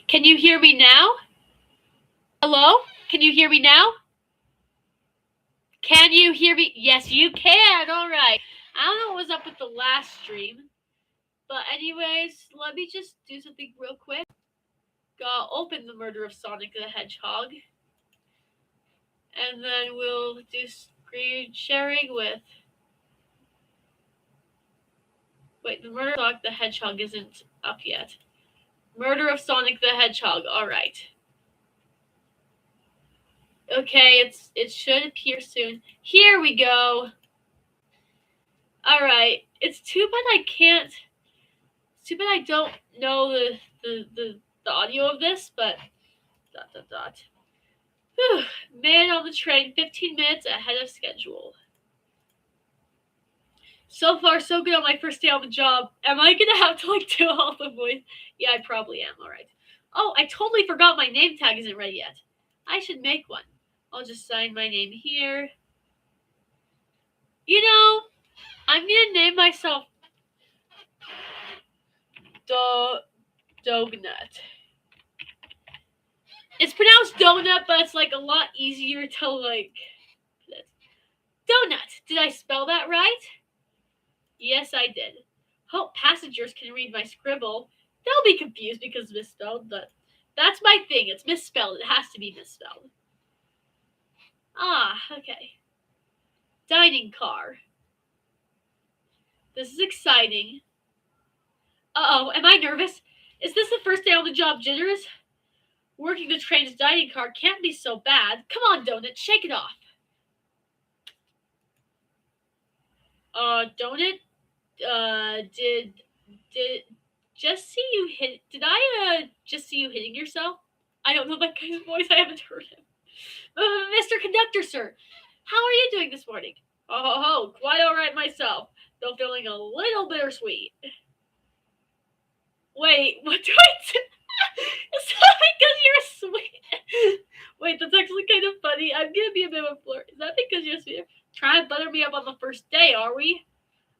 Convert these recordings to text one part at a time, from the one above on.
Can you hear me now? Hello? Can you hear me now? Can you hear me? Yes, you can. All right. I don't know what was up with the last stream. But anyways, let me just do something real quick. Open the murder of Sonic the Hedgehog. And then we'll do screen sharing with... Wait, the murder of Sonic the Hedgehog isn't up yet. Murder of Sonic the Hedgehog. All right. Okay, it should appear soon. Here we go. All right. It's too bad I can't. It's too bad I don't know the audio of this, but Whew. Man on the train, 15 minutes ahead of schedule. So far, so good on my first day on the job. Am I gonna have to do all the voice? Yeah, I probably am. All right. Oh, I totally forgot my name tag isn't ready yet. I should make one. I'll just sign my name here. You know, I'm gonna name myself Dognut. It's pronounced donut, but it's a lot easier to donut. Did I spell that right? Yes, I did. Hope passengers can read my scribble. They'll be confused because it's misspelled, but that's my thing. It's misspelled. It has to be misspelled. Ah, okay. Dining car. This is exciting. Uh-oh, am I nervous? Is this the first day on the job jitters? Working the train's dining car can't be so bad. Come on, Donut, shake it off. Donut, did just see you hit? Did I just see you hitting yourself? I don't know that guy's voice. I haven't heard him. Mr. Conductor, sir, how are you doing this morning? Oh, quite all right myself, though feeling a little bittersweet. Wait, what do I do? Is that because you're sweet? Wait, that's actually kind of funny. I'm gonna be a bit of a flirt. Is that because you're sweet? Try and butter me up on the first day, are we?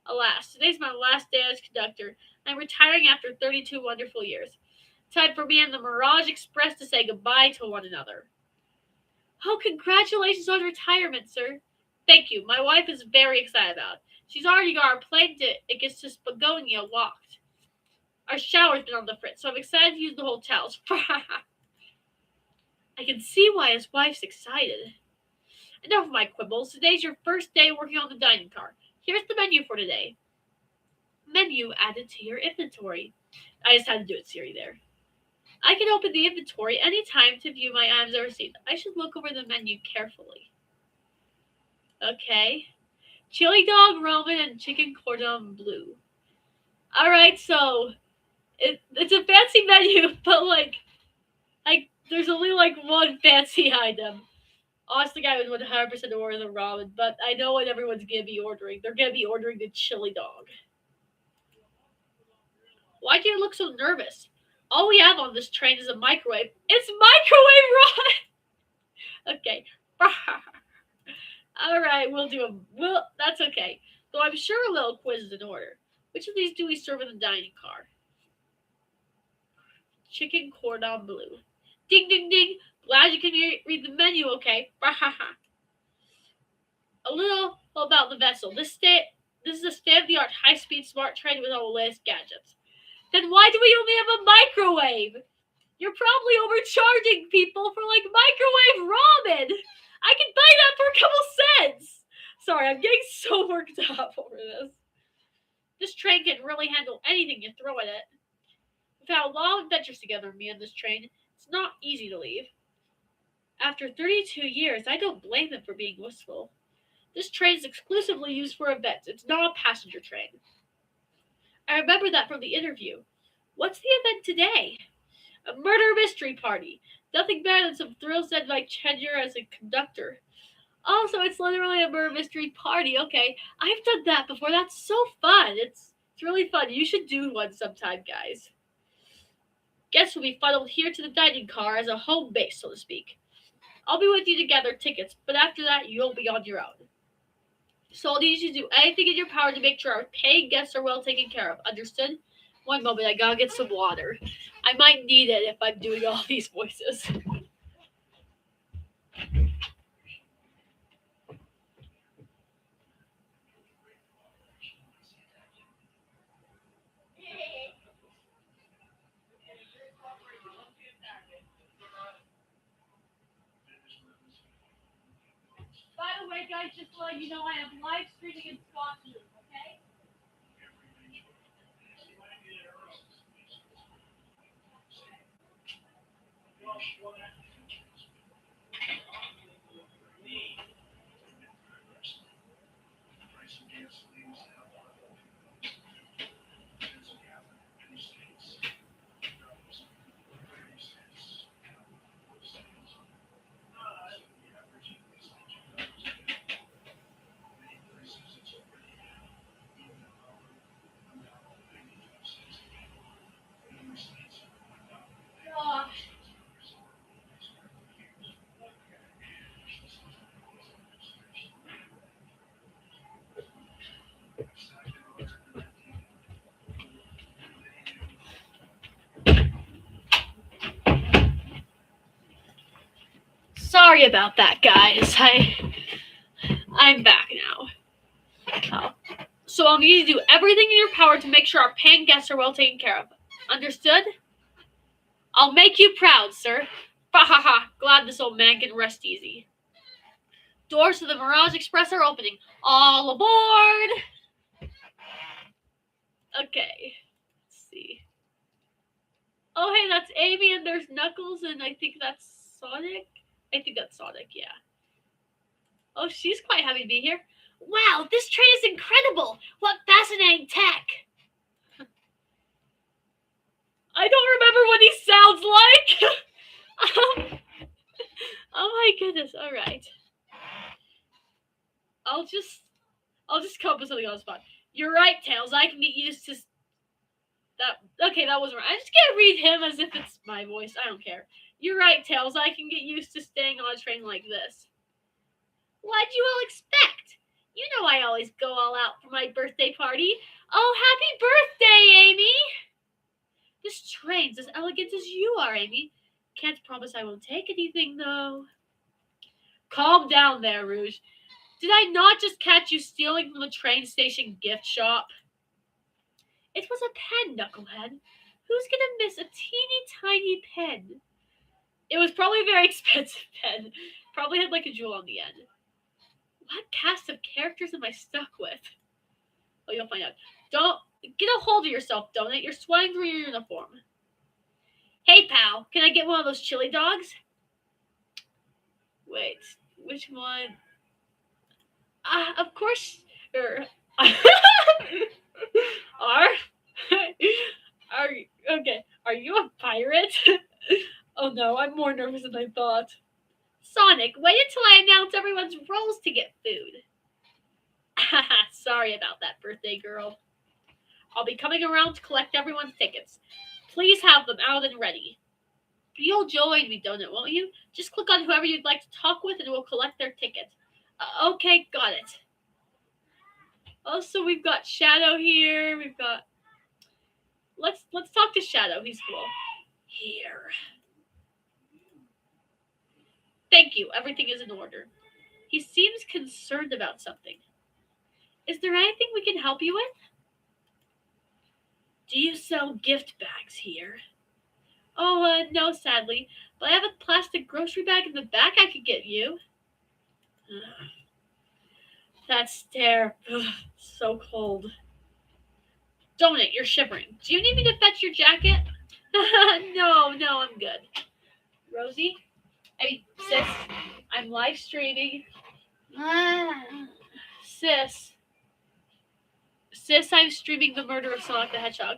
Alas, today's my last day as conductor. I'm retiring after 32 wonderful years. Time for me and the Mirage Express to say goodbye to one another. Oh, congratulations on retirement, sir. Thank you. My wife is very excited about it. She's already got our plane tickets to Spagonia locked. Our shower's been on the fritz, so I'm excited to use the hotels. I can see why his wife's excited. Enough of my quibbles. Today's your first day working on the dining car. Here's the menu for today. Menu added to your inventory. I just had to do it Siri there. I can open the inventory anytime to view my items or receipts. I should look over the menu carefully. Okay. Chili dog, ramen, and chicken cordon bleu. Alright, so it's a fancy menu, but there's only one fancy item. Honestly, I would 100% order the ramen, but I know what everyone's gonna be ordering. They're gonna be ordering the chili dog. Why do you look so nervous? All we have on this train is a microwave. It's microwave ramen! Okay. Alright, that's okay. Though I'm sure a little quiz is in order. Which of these do we serve in the dining car? Chicken cordon bleu. Ding, ding, ding. Glad you can read the menu, okay? A little about the vessel. This is a state-of-the-art high-speed smart train with all the latest gadgets. Then why do we only have a microwave? You're probably overcharging people for microwave ramen. I can buy that for a couple cents. Sorry, I'm getting so worked up over this. This train can really handle anything you throw at it. We've had a lot of adventures together, me and this train. It's not easy to leave. After 32 years, I don't blame him for being wistful. This train is exclusively used for events. It's not a passenger train. I remember that from the interview. What's the event today? A murder mystery party. Nothing better than some thrills and my tenure as a conductor. Oh, so it's literally a murder mystery party. Okay, I've done that before. That's so fun. It's really fun. You should do one sometime, guys. Guests will be funneled here to the dining car as a home base, so to speak. I'll be with you to gather tickets, but after that, you'll be on your own. So I'll need you to do anything in your power to make sure our paying guests are well taken care of. Understood? One moment, I gotta get some water. I might need it if I'm doing all these voices. By the way, guys, just to let you know, I am live streaming in Scotland, okay? Sorry about that, guys. I'm back now. So I'll need you to do everything in your power to make sure our paying guests are well taken care of. Understood? I'll make you proud, sir. Ha ha ha. Glad this old man can rest easy. Doors to the Mirage Express are opening. All aboard! Okay. Let's see. Oh, hey, that's Amy, and there's Knuckles, and I think that's Sonic. I think that's Sonic, yeah. Oh, she's quite happy to be here. Wow, this train is incredible! What fascinating tech! I don't remember what he sounds like! Oh my goodness, alright. I'll just come up with something on the spot. You're right, Tails, I can get used to that. Okay, that wasn't right. I just can't read him as if it's my voice. I don't care. You're right, Tails, I can get used to staying on a train like this. What'd you all expect? You know I always go all out for my birthday party. Oh, happy birthday, Amy! This train's as elegant as you are, Amy. Can't promise I won't take anything, though. Calm down there, Rouge. Did I not just catch you stealing from the train station gift shop? It was a pen, Knucklehead. Who's gonna miss a teeny tiny pen? It was probably a very expensive pen. Probably had like a jewel on the end. What cast of characters am I stuck with? Oh, you'll find out. Don't get a hold of yourself, Donut. You're sweating through your uniform. Hey, pal, can I get one of those chili dogs? Wait, which one? Of course. Are you a pirate? Oh no, I'm more nervous than I thought. Sonic, wait until I announce everyone's roles to get food. Sorry about that, birthday girl. I'll be coming around to collect everyone's tickets. Please have them out and ready. You'll join me, Donut, won't you? Just click on whoever you'd like to talk with and we'll collect their tickets. Okay, got it. Also, we've got Shadow here. We've got... Let's talk to Shadow. He's cool. Here. Thank you. Everything is in order. He seems concerned about something. Is there anything we can help you with? Do you sell gift bags here? Oh, no, sadly. But I have a plastic grocery bag in the back I could get you. That stare. So cold. Donut, you're shivering. Do you need me to fetch your jacket? No, I'm good. Rosie? Sis, I'm live streaming. Sis, I'm streaming the murder of Sonic the Hedgehog.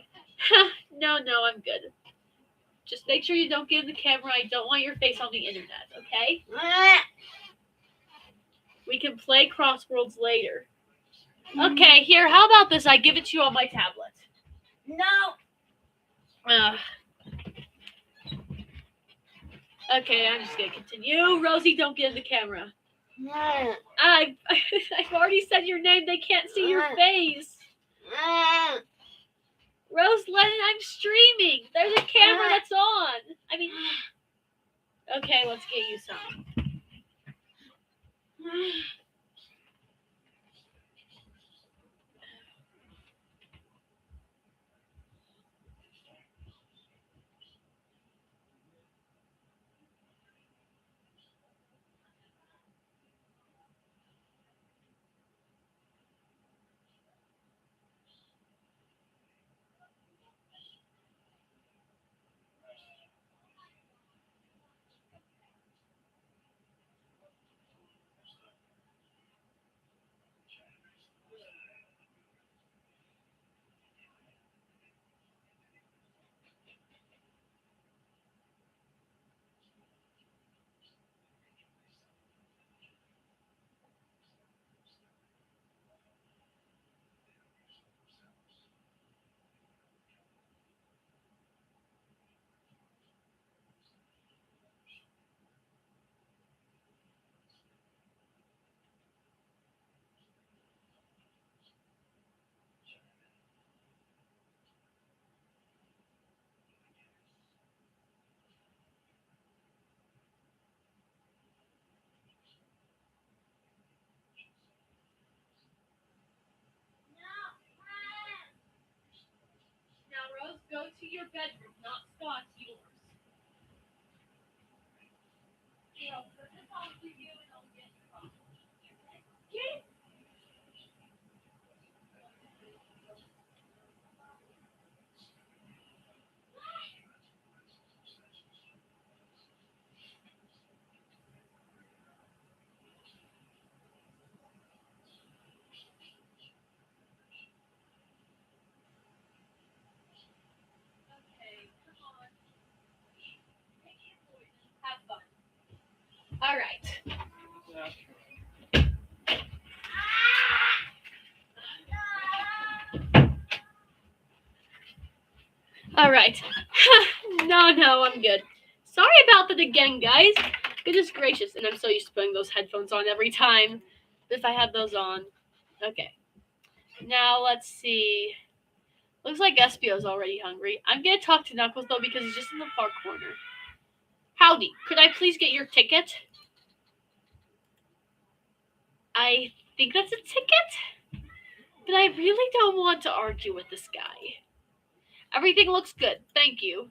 No, I'm good. Just make sure you don't get in the camera. I don't want your face on the internet, okay? We can play crosswords later. Okay, here, how about this? I give it to you on my tablet. No. Okay, I'm just gonna continue. Rosie, don't get in the camera. I've already said your name. They can't see your face. Rose Lennon, I'm streaming. There's a camera that's on. I mean, okay, let's get you some. Now, Rose, go to your bedroom, not Scott's, yours. Okay, come on. Have fun. All right. All right. No, I'm good. Sorry about that again, guys. Goodness gracious, and I'm so used to putting those headphones on every time. If I had those on. Okay. Now let's see. Looks like Espio's already hungry. I'm gonna talk to Knuckles though because he's just in the far corner. Howdy, could I please get your ticket? I think that's a ticket? But I really don't want to argue with this guy. Everything looks good, thank you.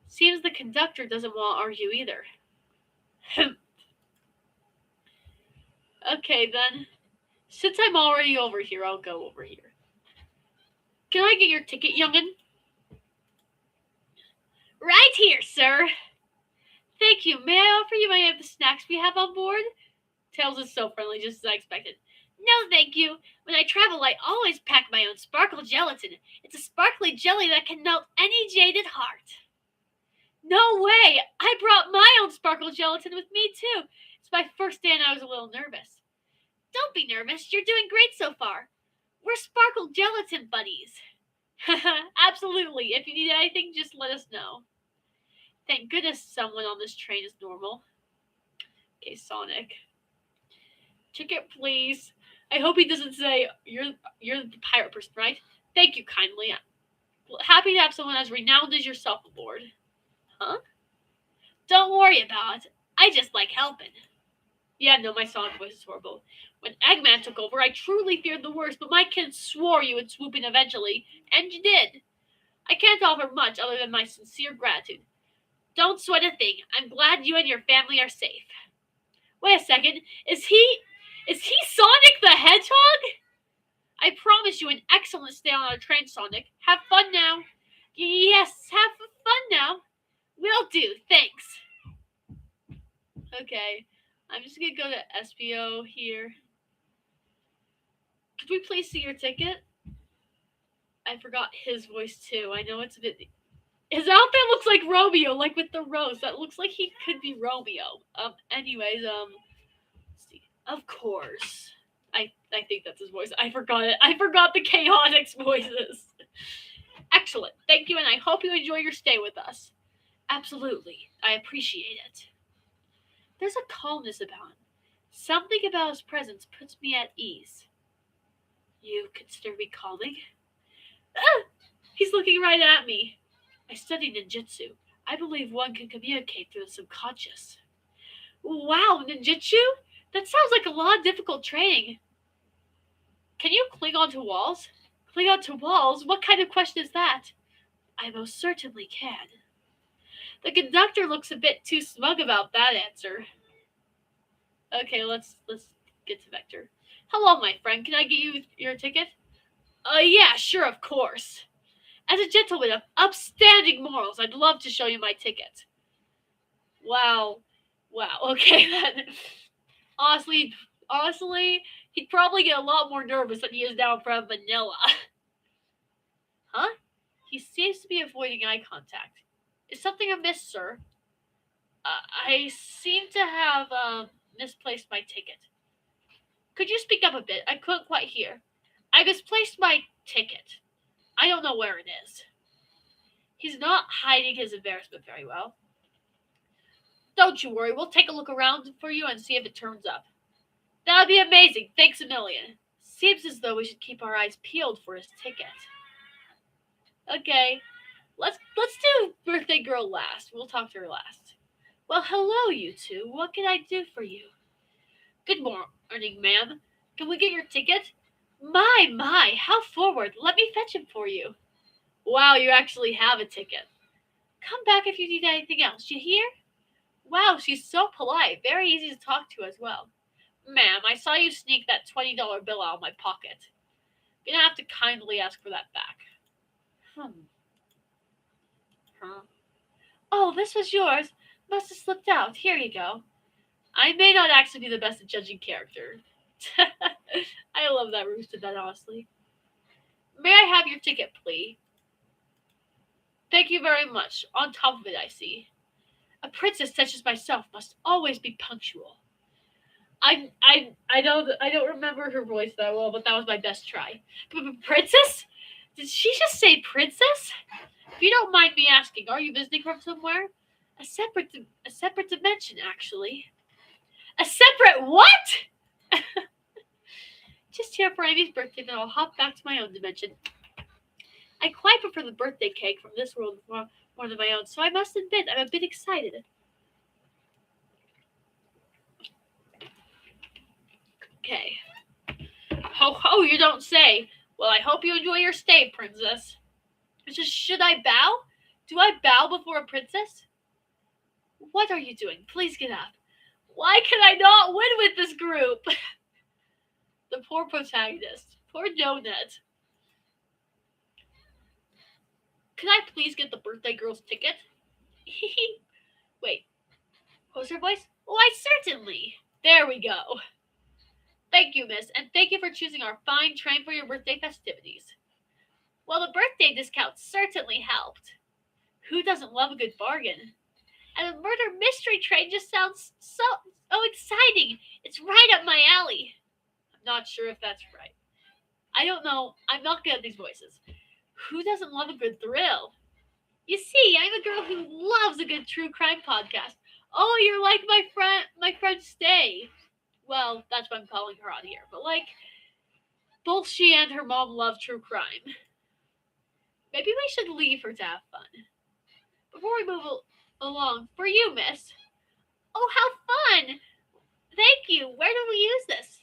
Seems the conductor doesn't want to argue either. Okay then. Since I'm already over here, I'll go over here. Can I get your ticket, youngin? Right here, sir. Thank you. May I offer you any of the snacks we have on board? Tails is so friendly, just as I expected. No, thank you. When I travel, I always pack my own sparkle gelatin. It's a sparkly jelly that can melt any jaded heart. No way! I brought my own sparkle gelatin with me, too. It's my first day and I was a little nervous. Don't be nervous. You're doing great so far. We're sparkle gelatin buddies. Absolutely. If you need anything, just let us know. Thank goodness someone on this train is normal. Okay, Sonic. Ticket, please. I hope he doesn't say you're the pirate person, right? Thank you kindly. I'm happy to have someone as renowned as yourself aboard. Huh? Don't worry about it. I just like helping. Yeah, no, my Sonic voice is horrible. When Eggman took over, I truly feared the worst, but my kids swore you would swoop in eventually, and you did. I can't offer much other than my sincere gratitude. Don't sweat a thing. I'm glad you and your family are safe. Wait a second. Is he Sonic the Hedgehog? I promise you an excellent stay on our train, Sonic. Have fun now. Yes, have fun now. Will do, thanks. Okay, I'm just gonna go to SPO here. Could we please see your ticket? I forgot his voice too. I know it's a bit... His outfit looks like Romeo, like with the rose. That looks like he could be Romeo. Anyways, let's see. Of course. I think that's his voice. I forgot it. I forgot the Chaotix voices. Excellent. Thank you, and I hope you enjoy your stay with us. Absolutely. I appreciate it. There's a calmness about him. Something about his presence puts me at ease. You consider me calming? Ah! He's looking right at me. I studied ninjutsu. I believe one can communicate through the subconscious. Wow, ninjutsu? That sounds like a lot of difficult training. Can you cling onto walls? Cling onto walls? What kind of question is that? I most certainly can. The conductor looks a bit too smug about that answer. Okay, let's get to Vector. Hello, my friend. Can I get you your ticket? Yeah, sure, of course. As a gentleman of upstanding morals, I'd love to show you my ticket. Wow. Okay then. Honestly, he'd probably get a lot more nervous than he is now in front of Manila. Huh? He seems to be avoiding eye contact. Is something amiss, sir? I seem to have misplaced my ticket. Could you speak up a bit? I couldn't quite hear. I misplaced my ticket. I don't know where it is. He's not hiding his embarrassment very well. Don't you worry, we'll take a look around for you and see if it turns up. That would be amazing. Thanks a million. Seems as though we should keep our eyes peeled for his ticket. Okay, let's do birthday girl last. We'll talk to her last. Well, hello, you two. What can I do for you? Good morning, ma'am. Can we get your ticket? My, how forward. Let me fetch it for you. Wow, you actually have a ticket. Come back if you need anything else. You hear? Wow, she's so polite. Very easy to talk to as well. Ma'am, I saw you sneak that $20 bill out of my pocket. You're gonna have to kindly ask for that back. Huh? Oh, this was yours. Must have slipped out. Here you go. I may not actually be the best at judging character. I love that Rooster that honestly. May I have your ticket, please? Thank you very much. On top of it, I see. A princess such as myself must always be punctual. I don't remember her voice that well, but that was my best try. Princess? Did she just say princess? If you don't mind me asking, are you visiting from somewhere? A separate dimension, actually. A separate what? Just here for Amy's birthday, then I'll hop back to my own dimension. I quite prefer the birthday cake from this world more than my own, so I must admit I'm a bit excited. Okay. Ho ho, you don't say. Well, I hope you enjoy your stay, princess. Should I bow? Do I bow before a princess? What are you doing? Please get up. Why can I not win with this group? The poor protagonist. Poor Donut. Can I please get the birthday girl's ticket? Wait. What was her voice? Why, certainly. There we go. Thank you, miss, and thank you for choosing our fine train for your birthday festivities. Well, the birthday discount certainly helped. Who doesn't love a good bargain? And a murder mystery train just sounds so exciting. It's right up my alley. I'm not sure if that's right. I don't know. I'm not good at these voices. Who doesn't love a good thrill? You see, I'm a girl who loves a good true crime podcast. Oh, you're like my friend Stay. Well, that's what I'm calling her on here. But both she and her mom love true crime. Maybe we should leave her to have fun. Before we move along, for you, miss. Oh, how fun! Thank you. Where do we use this?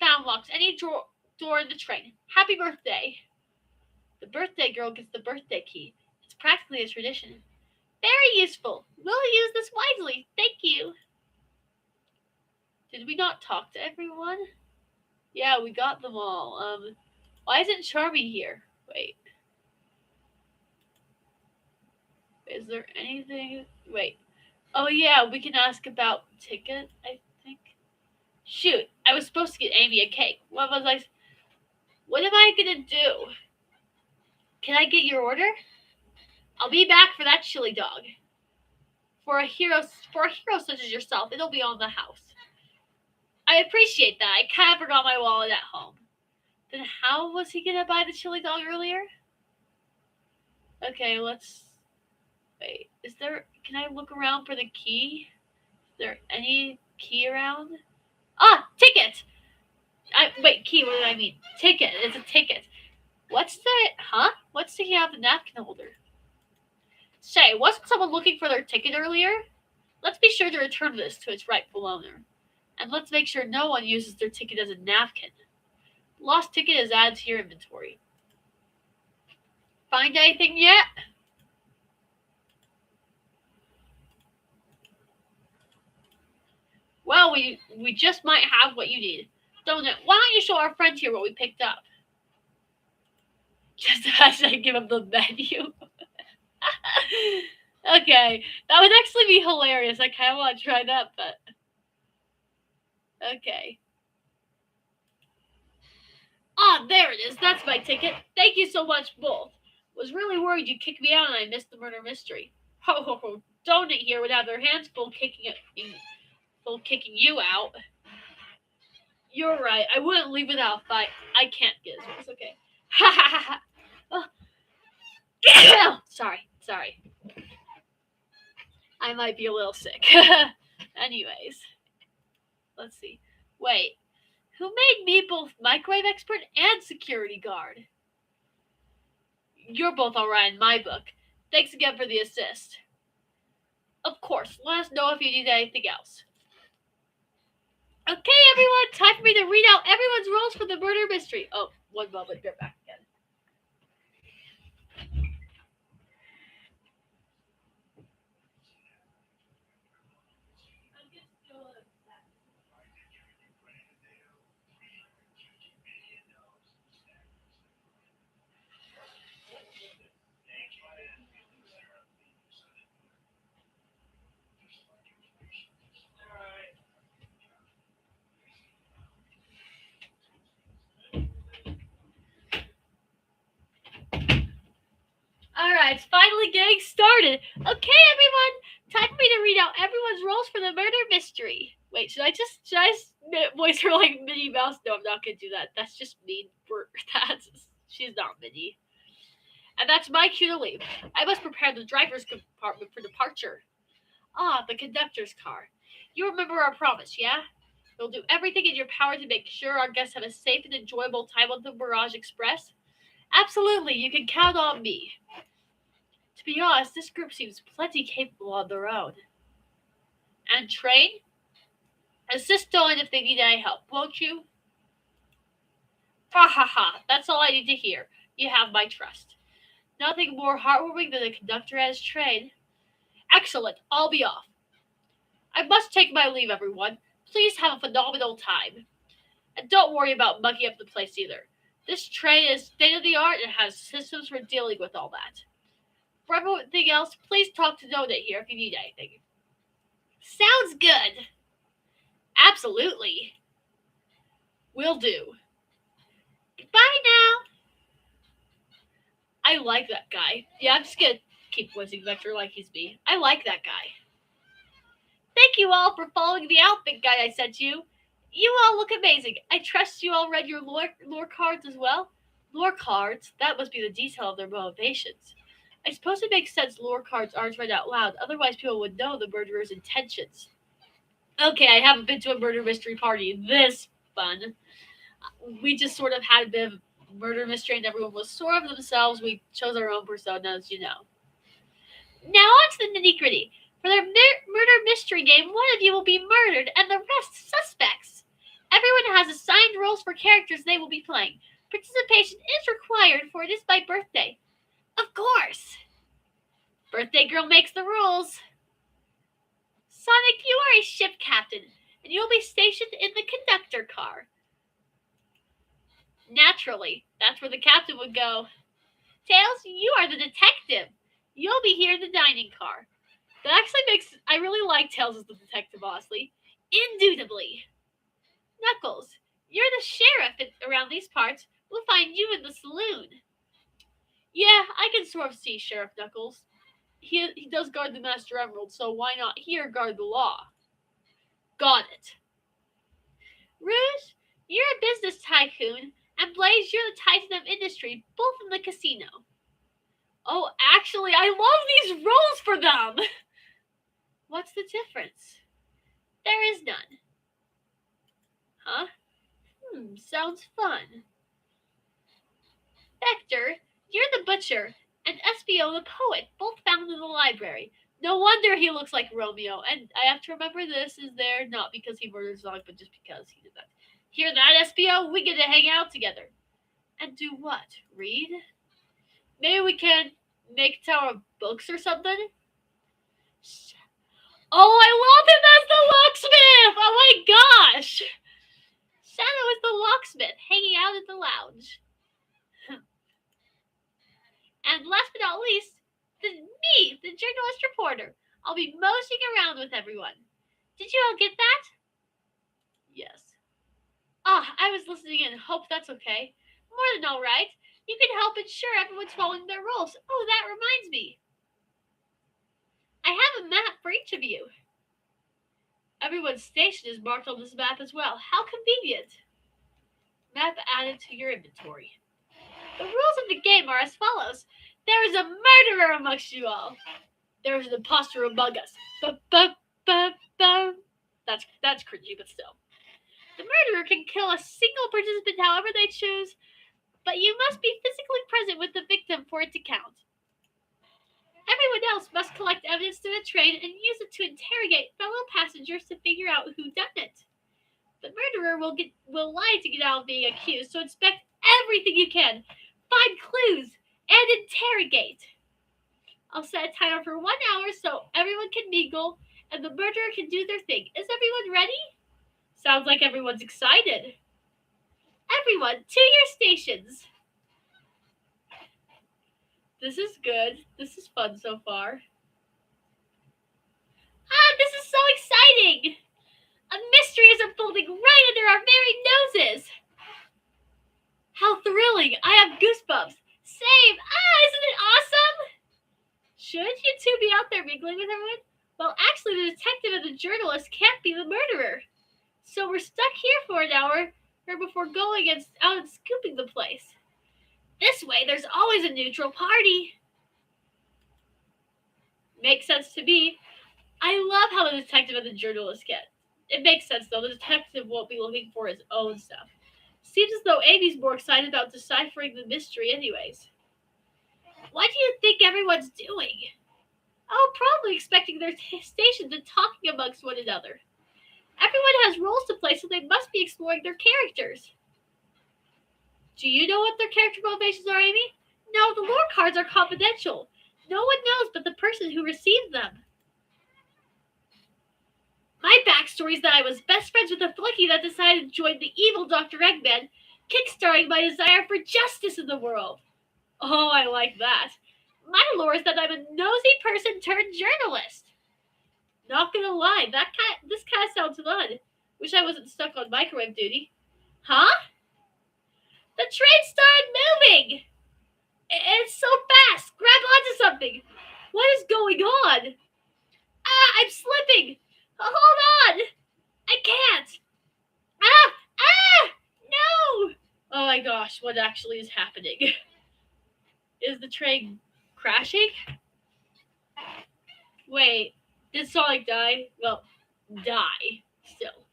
Found locks. Any door in the train. Happy birthday. The birthday girl gets the birthday key. It's practically a tradition. Very useful. We'll use this wisely. Thank you. Did we not talk to everyone? Yeah, we got them all. Why isn't Charmy here? Wait. Is there anything? Wait. Oh yeah, we can ask about ticket, I think. Shoot, I was supposed to get Amy a cake. What am I gonna do? Can I get your order? I'll be back for that chili dog. For a hero such as yourself, it'll be on the house. I appreciate that. I kind of forgot my wallet at home. Then how was he gonna buy the chili dog earlier? Okay, let's wait. Can I look around for the key? Is there any key around? Ah, ticket! Wait, key, what did I mean? Ticket, it's a ticket. What's sticking out of the napkin holder? Say, wasn't someone looking for their ticket earlier? Let's be sure to return this to its rightful owner. And let's make sure no one uses their ticket as a napkin. Lost ticket is added to your inventory. Find anything yet? Well, we just might have what you need. Why don't you show our friend here what we picked up? Just as I give him the menu. Okay, that would actually be hilarious. I kind of want to try that, but okay. Ah, there it is. That's my ticket. Thank you so much, both. Was really worried you'd kick me out and I missed the murder mystery. Ho ho ho! Donut here would have their hands full kicking you out. You're right. I wouldn't leave without a fight. I can't get his voice. Okay. Ha ha ha ha. Sorry. I might be a little sick. Anyways, let's see. Wait, who made me both microwave expert and security guard? You're both alright in my book. Thanks again for the assist. Of course, let us know if you need anything else. Okay, everyone, time for me to read out everyone's roles for the murder mystery. Oh, one moment, you're back again. Alright, it's finally getting started. Okay, everyone, time for me to read out everyone's roles for the murder mystery. Wait, should I voice her like Minnie Mouse? No, I'm not gonna do that. That's just mean for she's not Minnie. And that's my cue to leave. I must prepare the driver's compartment for departure. Ah, the conductor's car. You remember our promise, yeah? You'll do everything in your power to make sure our guests have a safe and enjoyable time on the Mirage Express? Absolutely, you can count on me. To be honest, this group seems plenty capable on their own. And Train? Assist Dawn if they need any help, won't you? Ha ha ha, that's all I need to hear. You have my trust. Nothing more heartwarming than a conductor at his train. Excellent, I'll be off. I must take my leave, everyone. Please have a phenomenal time. And don't worry about mucking up the place either. This train is state of the art and has systems for dealing with all that. For everything else, please talk to Donut here if you need anything. Sounds good. Absolutely. Will do. Goodbye now. I like that guy. Yeah, I'm just gonna keep voicing Vector like he's me. I like that guy. Thank you all for following the outfit guide I sent you. You all look amazing. I trust you all read your lore cards as well. Lore cards? That must be the detail of their motivations. I suppose it makes sense lore cards aren't read out loud, otherwise people would know the murderer's intentions. Okay, I haven't been to a murder mystery party this fun. We just sort of had a bit of murder mystery and everyone was sort of themselves. We chose our own personas, you know. Now on to the nitty gritty. For the murder mystery game, one of you will be murdered and the rest suspects. Everyone has assigned roles for characters they will be playing. Participation is required, for it is my birthday. Of course. Birthday girl makes the rules. Sonic, you are a ship captain, and you'll be stationed in the conductor car. Naturally, that's where the captain would go. Tails, you are the detective. You'll be here in the dining car. That actually I really like Tails as the detective, honestly. Indubitably. Knuckles, you're the sheriff around these parts. We'll find you in the saloon. Yeah, I can sort of see Sheriff Knuckles. He does guard the Master Emerald, so why not here guard the law? Got it. Rouge, you're a business tycoon, and Blaze, you're the titan of industry, both in the casino. Oh, actually, I love these roles for them! What's the difference? There is none. Huh? Sounds fun. Vector, you're the butcher, and SBO the poet, both found in the library. No wonder he looks like Romeo, and I have to remember this is there not because he murdered Zog, but just because he did that. Hear that, SBO? We get to hang out together. And do what? Read? Maybe we can make Tower of Books or something? Oh, I love him as the locksmith! Oh my gosh! Shadow is the locksmith, hanging out at the lounge. And last but not least, me, the journalist reporter. I'll be moseying around with everyone. Did you all get that? Yes. I was listening in. Hope that's okay. More than all right. You can help ensure everyone's following their rules. Oh, that reminds me. I have a map for each of you. Everyone's station is marked on this map as well. How convenient. Map added to your inventory. The rules of the game are as follows. There is a murderer amongst you all. There is an imposter among us. That's cringy, but still. The murderer can kill a single participant however they choose, but you must be physically present with the victim for it to count. Everyone else must collect evidence to the train and use it to interrogate fellow passengers to figure out who done it. The murderer will lie to get out of being accused, so inspect everything you can. Find clues and interrogate. I'll set a timer for 1 hour so everyone can mingle and the murderer can do their thing. Is everyone ready? Sounds like everyone's excited. Everyone, to your stations. This is good. This is fun so far. This is so exciting! A mystery is unfolding right under our very noses. How thrilling! I have goosebumps. Same. Isn't it awesome? Shouldn't you two be out there mingling with everyone? Well, actually, the detective and the journalist can't be the murderer. So we're stuck here for an hour before going out and scooping the place. This way, there's always a neutral party. Makes sense to me. I love how the detective and the journalist get. It makes sense, though. The detective won't be looking for his own stuff. Seems as though Amy's more excited about deciphering the mystery anyways. What do you think everyone's doing? Oh, probably expecting their stations and talking amongst one another. Everyone has roles to play, so they must be exploring their characters. Do you know what their character motivations are, Amy? No, the lore cards are confidential. No one knows but the person who received them. My backstory is that I was best friends with a flunky that decided to join the evil Dr. Eggman, kickstarting my desire for justice in the world. Oh, I like that. My lore is that I'm a nosy person turned journalist. Not gonna lie, this kind of sounds fun. Wish I wasn't stuck on microwave duty. Huh? The train started moving! It's so fast! Grab onto something! What is going on? I'm slipping! Hold on! I can't! No! Oh my gosh, what actually is happening? Is the train crashing? Wait, did Sonic die? Well, die. Still.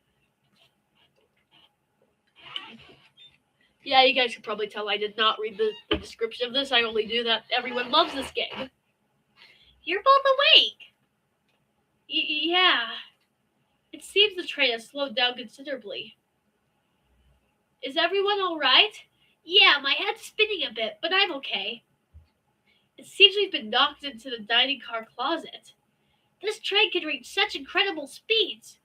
Yeah, you guys should probably tell I did not read the description of this. I only knew that everyone loves this game. You're both awake. Yeah. It seems the train has slowed down considerably. Is everyone alright? Yeah, my head's spinning a bit, but I'm okay. It seems we've been knocked into the dining car closet. This train can reach such incredible speeds.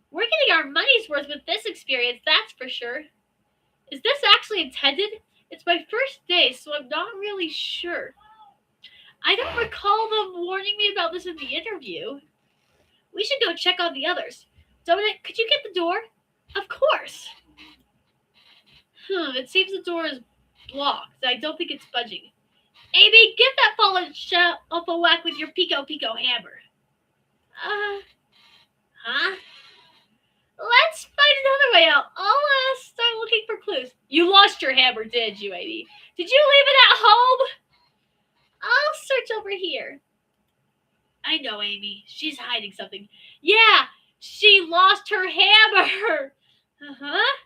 We're getting our money's worth with this experience, that's for sure. Is this actually intended? It's my first day, so I'm not really sure. I don't recall them warning me about this in the interview. We should go check on the others. Dominic, could you get the door? Of course. It seems the door is blocked. I don't think it's budging. Amy, give that fallen shell up a whack with your Pico Pico hammer. Huh? Let's find another way out. I'll start looking for clues. You lost your hammer, did you, Amy? Did you leave it at home? I'll search over here. I know, Amy. She's hiding something. Yeah, she lost her hammer. Uh-huh.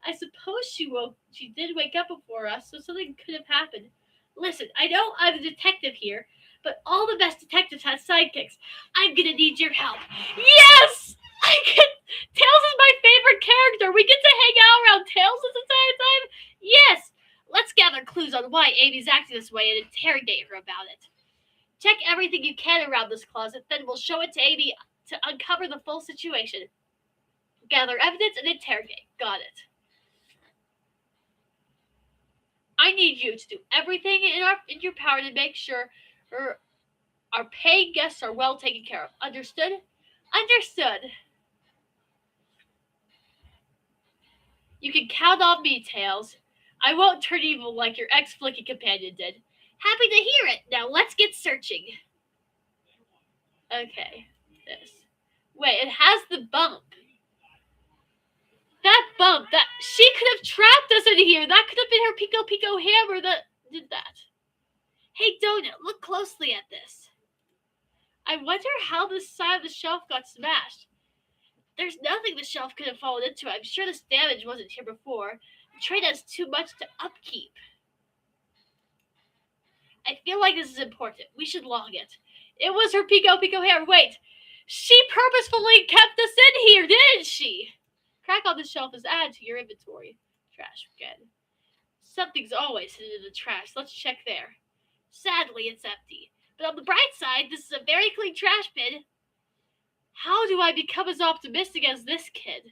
I suppose she did wake up before us, so something could have happened. Listen, I know I'm a detective here, but all the best detectives have sidekicks. I'm gonna need your help. Yes! I can. Tails is my favorite character. We get to hang out around Tails this entire time. Yes! Let's gather clues on why Amy's acting this way and interrogate her about it. Check everything you can around this closet, then we'll show it to Amy to uncover the full situation. Gather evidence and interrogate. Got it. I need you to do everything in your power to make sure our paying guests are well taken care of. Understood? Understood. You can count on me, Tails. I won't turn evil like your ex-flicky companion did. Happy to hear it. Now let's get searching. Okay, this. Wait, it has the bump. That bump, that she could have trapped us in here. That could have been her Pico Pico hammer that did that. Hey, Donut, look closely at this. I wonder how this side of the shelf got smashed. There's nothing the shelf could have fallen into. I'm sure this damage wasn't here before. The train has too much to upkeep. I feel like this is important. We should log it. It was her Pico Pico hair. Wait, she purposefully kept us in here, didn't she? Crack on the shelf is added to your inventory. Trash again. Something's always hidden in the trash. Let's check there. Sadly, it's empty. But on the bright side, this is a very clean trash bin. How do I become as optimistic as this kid?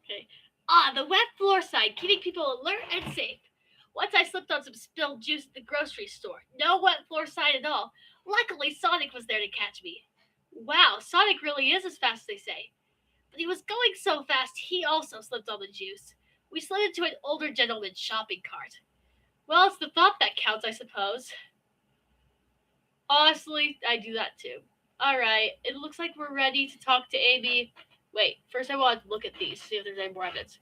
Okay. The wet floor side, keeping people alert and safe. Once I slipped on some spilled juice at the grocery store. No wet floor side at all. Luckily, Sonic was there to catch me. Wow, Sonic really is as fast as they say. But he was going so fast, he also slipped on the juice. We slid into an older gentleman's shopping cart. Well, it's the thought that counts, I suppose. Honestly, I do that too. Alright, it looks like we're ready to talk to Amy. Wait, first I want to look at these, see if there's any more evidence.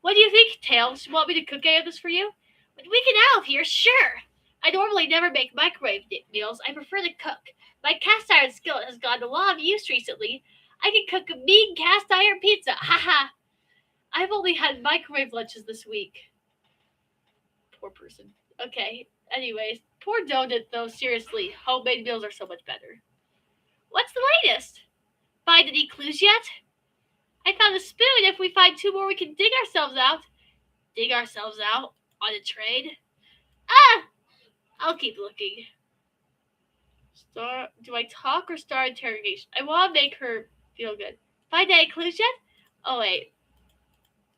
What do you think, Tails? You want me to cook any of this for you? When we get out of here, sure. I normally never make microwave meals. I prefer to cook. My cast iron skillet has gotten a lot of use recently. I can cook a mean cast iron pizza. Haha. I've only had microwave lunches this week. Poor person. Okay. Anyways, poor Donut though. Seriously, homemade meals are so much better. What's the latest? Find any clues yet? I found a spoon. If we find two more, we can dig ourselves out. Dig ourselves out on a trade? Ah! I'll keep looking. Do I talk or start interrogation? I want to make her feel good. Find any clues yet? Oh, wait.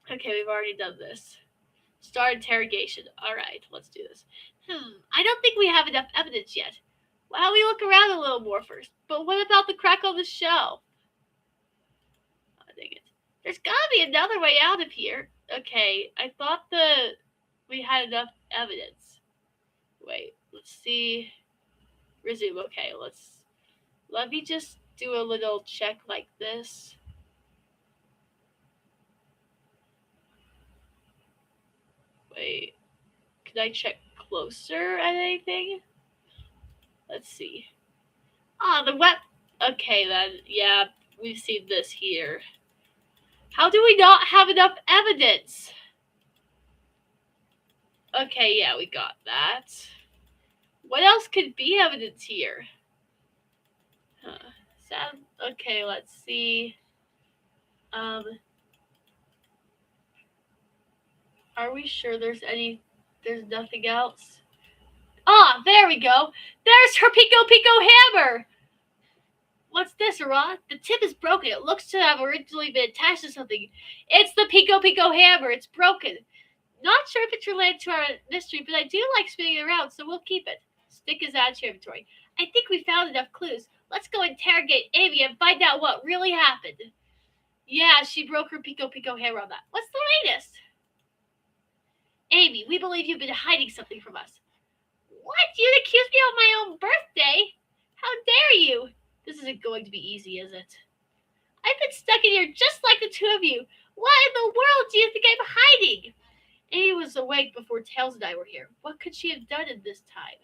Okay, we've already done this. Start interrogation. Alright, let's do this. I don't think we have enough evidence yet. Why don't we look around a little more first? But what about the crack on the shelf? Oh, dang it. There's gotta be another way out of here. Okay, I thought we had enough evidence. Wait, let's see. Resume. Okay, let me just do a little check like this. Wait, can I check closer at anything? Let's see. The web. Okay then, yeah, we've seen this here. How do we not have enough evidence? Okay, yeah, we got that. What else could be evidence here? Okay, let's see. Are we sure there's nothing else? There we go. There's her Pico Pico hammer. What's this, Aron? The tip is broken. It looks to have originally been attached to something. It's the Pico Pico hammer. It's broken. Not sure if it's related to our mystery, but I do like spinning it around, so we'll keep it. Stick is added to your inventory. I think we found enough clues. Let's go interrogate Amy and find out what really happened. Yeah, she broke her Pico Pico hammer on that. What's the latest? Amy, we believe you've been hiding something from us. What? You accused me of my own birthday? How dare you? This isn't going to be easy, is it? I've been stuck in here just like the two of you. What in the world do you think I'm hiding? Amy was awake before Tails and I were here. What could she have done in this time?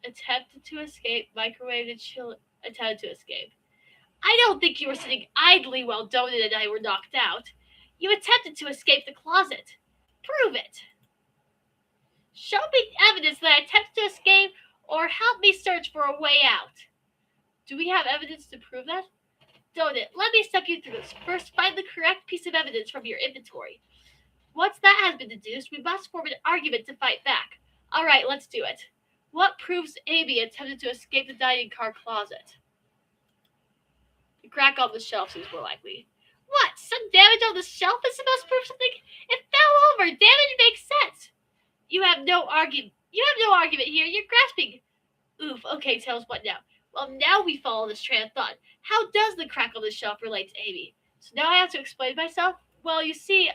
Attempted to escape, microwaved and attempted to escape. I don't think you were sitting idly while Donut and I were knocked out. You attempted to escape the closet. Prove it. Show me evidence that I attempted to escape, or help me search for a way out. Do we have evidence to prove that? Donut, let me step you through this. First, find the correct piece of evidence from your inventory. Once that has been deduced, we must form an argument to fight back. Alright, let's do it. What proves Amy attempted to escape the dining car closet? The crack on the shelf seems more likely. What? Some damage on the shelf is supposed to prove something? It fell over. Damage makes sense. You have no argument. Here. You're grasping. Oof. Okay, tell us what now. Well, now we follow this train of thought. How does the crack on the shelf relate to Amy? So now I have to explain myself? Well, you see,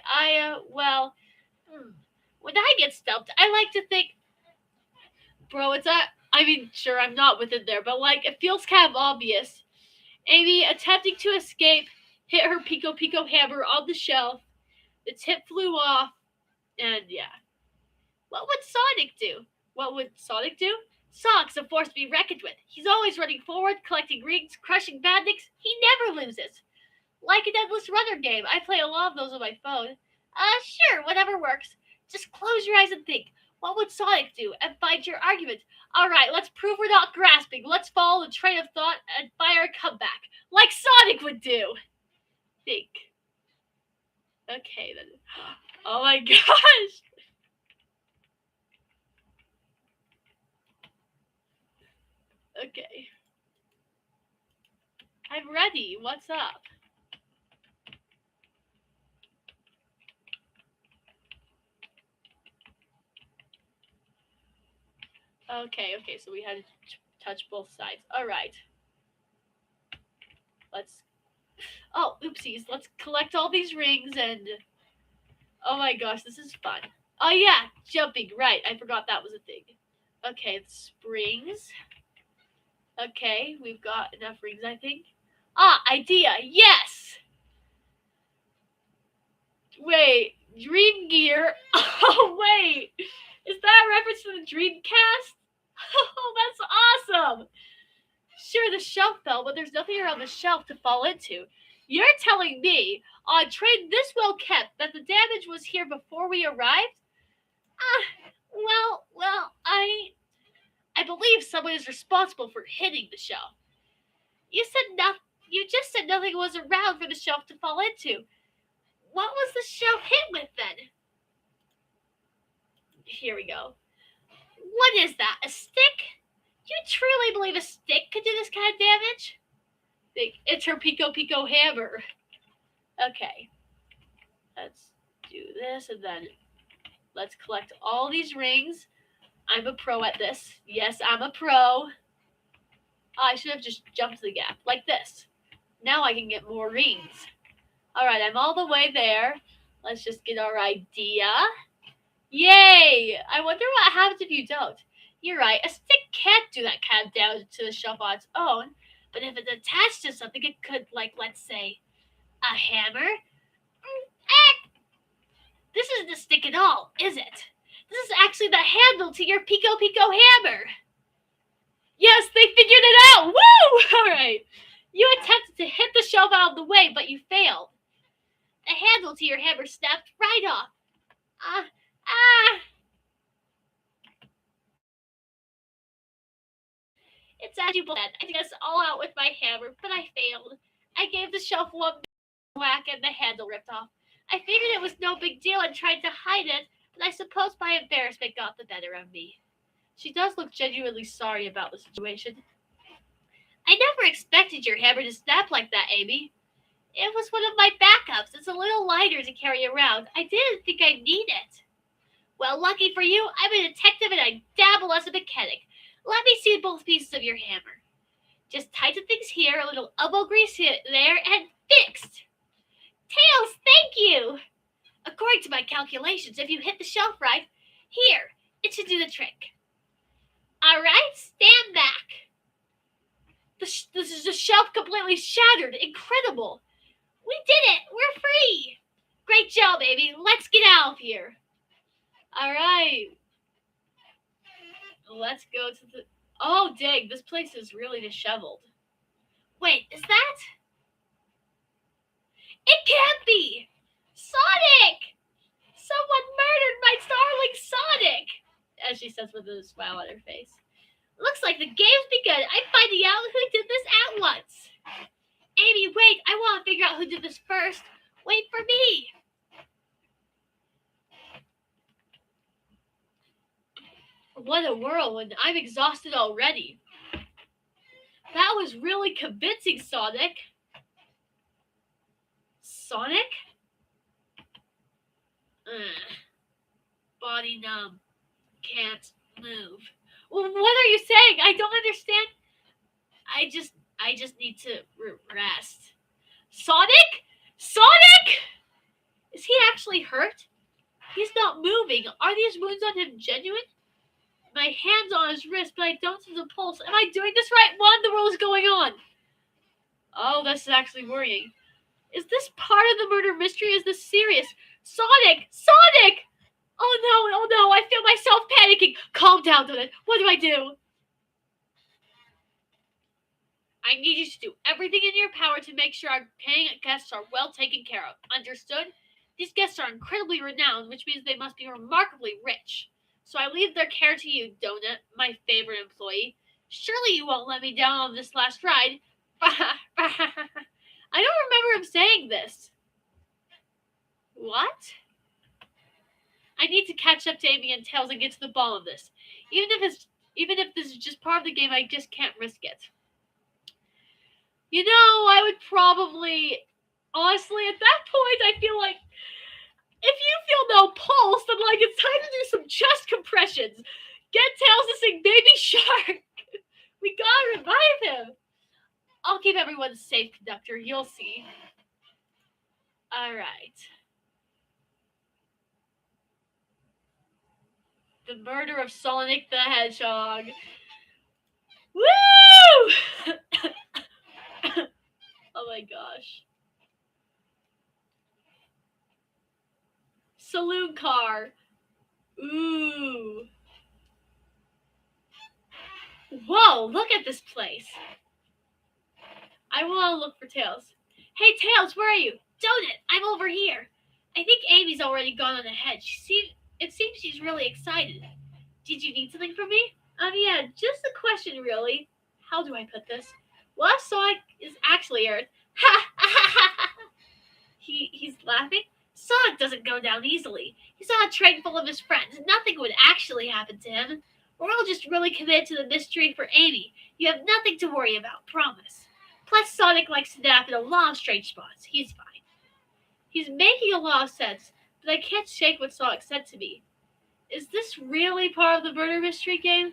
when I get stumped, I like to think, bro, sure, I'm not within there, but it feels kind of obvious. Amy, attempting to escape, hit her Pico Pico hammer on the shelf. The tip flew off, and yeah. What would Sonic do? Sonic's a force to be reckoned with. He's always running forward, collecting rings, crushing bandits. He never loses. Like an endless runner game. I play a lot of those on my phone. Sure, whatever works. Just close your eyes and think. What would Sonic do? And find your argument. Alright, let's prove we're not grasping. Let's follow the train of thought and fire a comeback. Like Sonic would do. Think. Okay, then. Oh my gosh! Okay. I'm ready. What's up? Okay, so we had to touch both sides. Alright. Oh, oopsies. Let's collect all these rings and... Oh my gosh, this is fun. Oh yeah, jumping. Right, I forgot that was a thing. Okay, springs. Okay, we've got enough rings, I think. Idea. Yes! Wait, Dream Gear. Oh, wait. Is that a reference to the Dreamcast? Oh, that's awesome. Sure, the shelf fell, but there's nothing around the shelf to fall into. You're telling me, on a train this well kept, that the damage was here before we arrived? I believe someone is responsible for hitting the shelf. You just said nothing was around for the shelf to fall into. What was the shelf hit with then? Here we go. What is that? A stick? Do you truly believe a stick could do this kind of damage? It's her Pico Pico hammer. Okay. Let's do this and then let's collect all these rings. I'm a pro at this. Yes, I'm a pro. I should have just jumped the gap like this. Now I can get more rings. Alright, I'm all the way there. Let's just get our idea. Yay! I wonder what happens if you don't. You're right, a stick can't do that kind of damage to the shelf on its own, but if it's attached to something, it could, let's say, a hammer. This isn't a stick at all, is it? This is actually the handle to your Pico Pico hammer. Yes, they figured it out! Woo! Alright. You attempted to hit the shelf out of the way, but you failed. The handle to your hammer snapped right off. It's as you said. I guess all out with my hammer, but I failed. I gave the shelf one whack and the handle ripped off. I figured it was no big deal and tried to hide it, but I suppose my embarrassment got the better of me. She does look genuinely sorry about the situation. I never expected your hammer to snap like that, Amy. It was one of my backups. It's a little lighter to carry around. I didn't think I'd need it. Well, lucky for you, I'm a detective and I dabble as a mechanic. Let me see both pieces of your hammer. Just tighten things here, a little elbow grease here, there, and fixed. Tails, thank you! According to my calculations, if you hit the shelf right, here, it should do the trick. Alright, stand back. This is the shelf completely shattered. Incredible. We did it. We're free. Great job, baby. Let's get out of here. Alright. Let's go to the... Oh, dang. This place is really disheveled. Wait, is that? It can't be! Sonic! Someone murdered my darling Sonic! As she says with a smile on her face. Looks like the game's begun. I'm finding out who did this at once. Amy, wait! I want to figure out who did this first. Wait for me! What a whirlwind. I'm exhausted already. That was really convincing, Sonic. Sonic? Body numb. Can't move. Well, what are you saying? I don't understand. I just need to rest. Sonic? Sonic? Is he actually hurt? He's not moving. Are these wounds on him genuine? My hand's on his wrist, but I don't see the pulse. Am I doing this right? What in the world is going on? Oh, this is actually worrying. Is this part of the murder mystery? Is this serious? Sonic! Sonic! Oh no, I feel myself panicking. Calm down, Donut. What do I do? I need you to do everything in your power to make sure our paying guests are well taken care of. Understood? These guests are incredibly renowned, which means they must be remarkably rich. So I leave their care to you, Donut, my favorite employee. Surely you won't let me down on this last ride. I don't remember him saying this. What? I need to catch up to Amy and Tails and get to the bottom of this. Even if this is just part of the game, I just can't risk it. You know, I would probably, honestly, at that point, I feel like if you feel no pulse, then like it's time to do some chest compressions. Get Tails to sing Baby Shark. We gotta revive him. I'll keep everyone safe, conductor. You'll see. Alright. The murder of Sonic the Hedgehog. Woo! Oh my gosh. Saloon car. Ooh. Whoa, look at this place. I want to look for Tails. Hey, Tails, where are you? Donut, I'm over here. I think Amy's already gone on ahead. It seems she's really excited. Did you need something from me? Yeah, just a question, really. How do I put this? Well, Sonic is actually Earth. Ha ha ha ha! He's laughing. Sonic doesn't go down easily. He's on a train full of his friends. Nothing would actually happen to him. We're all just really committed to the mystery for Amy. You have nothing to worry about, promise. Plus, Sonic likes to nap in a lot of strange spots. He's fine. He's making a lot of sense, but I can't shake what Sonic said to me. Is this really part of the murder mystery game?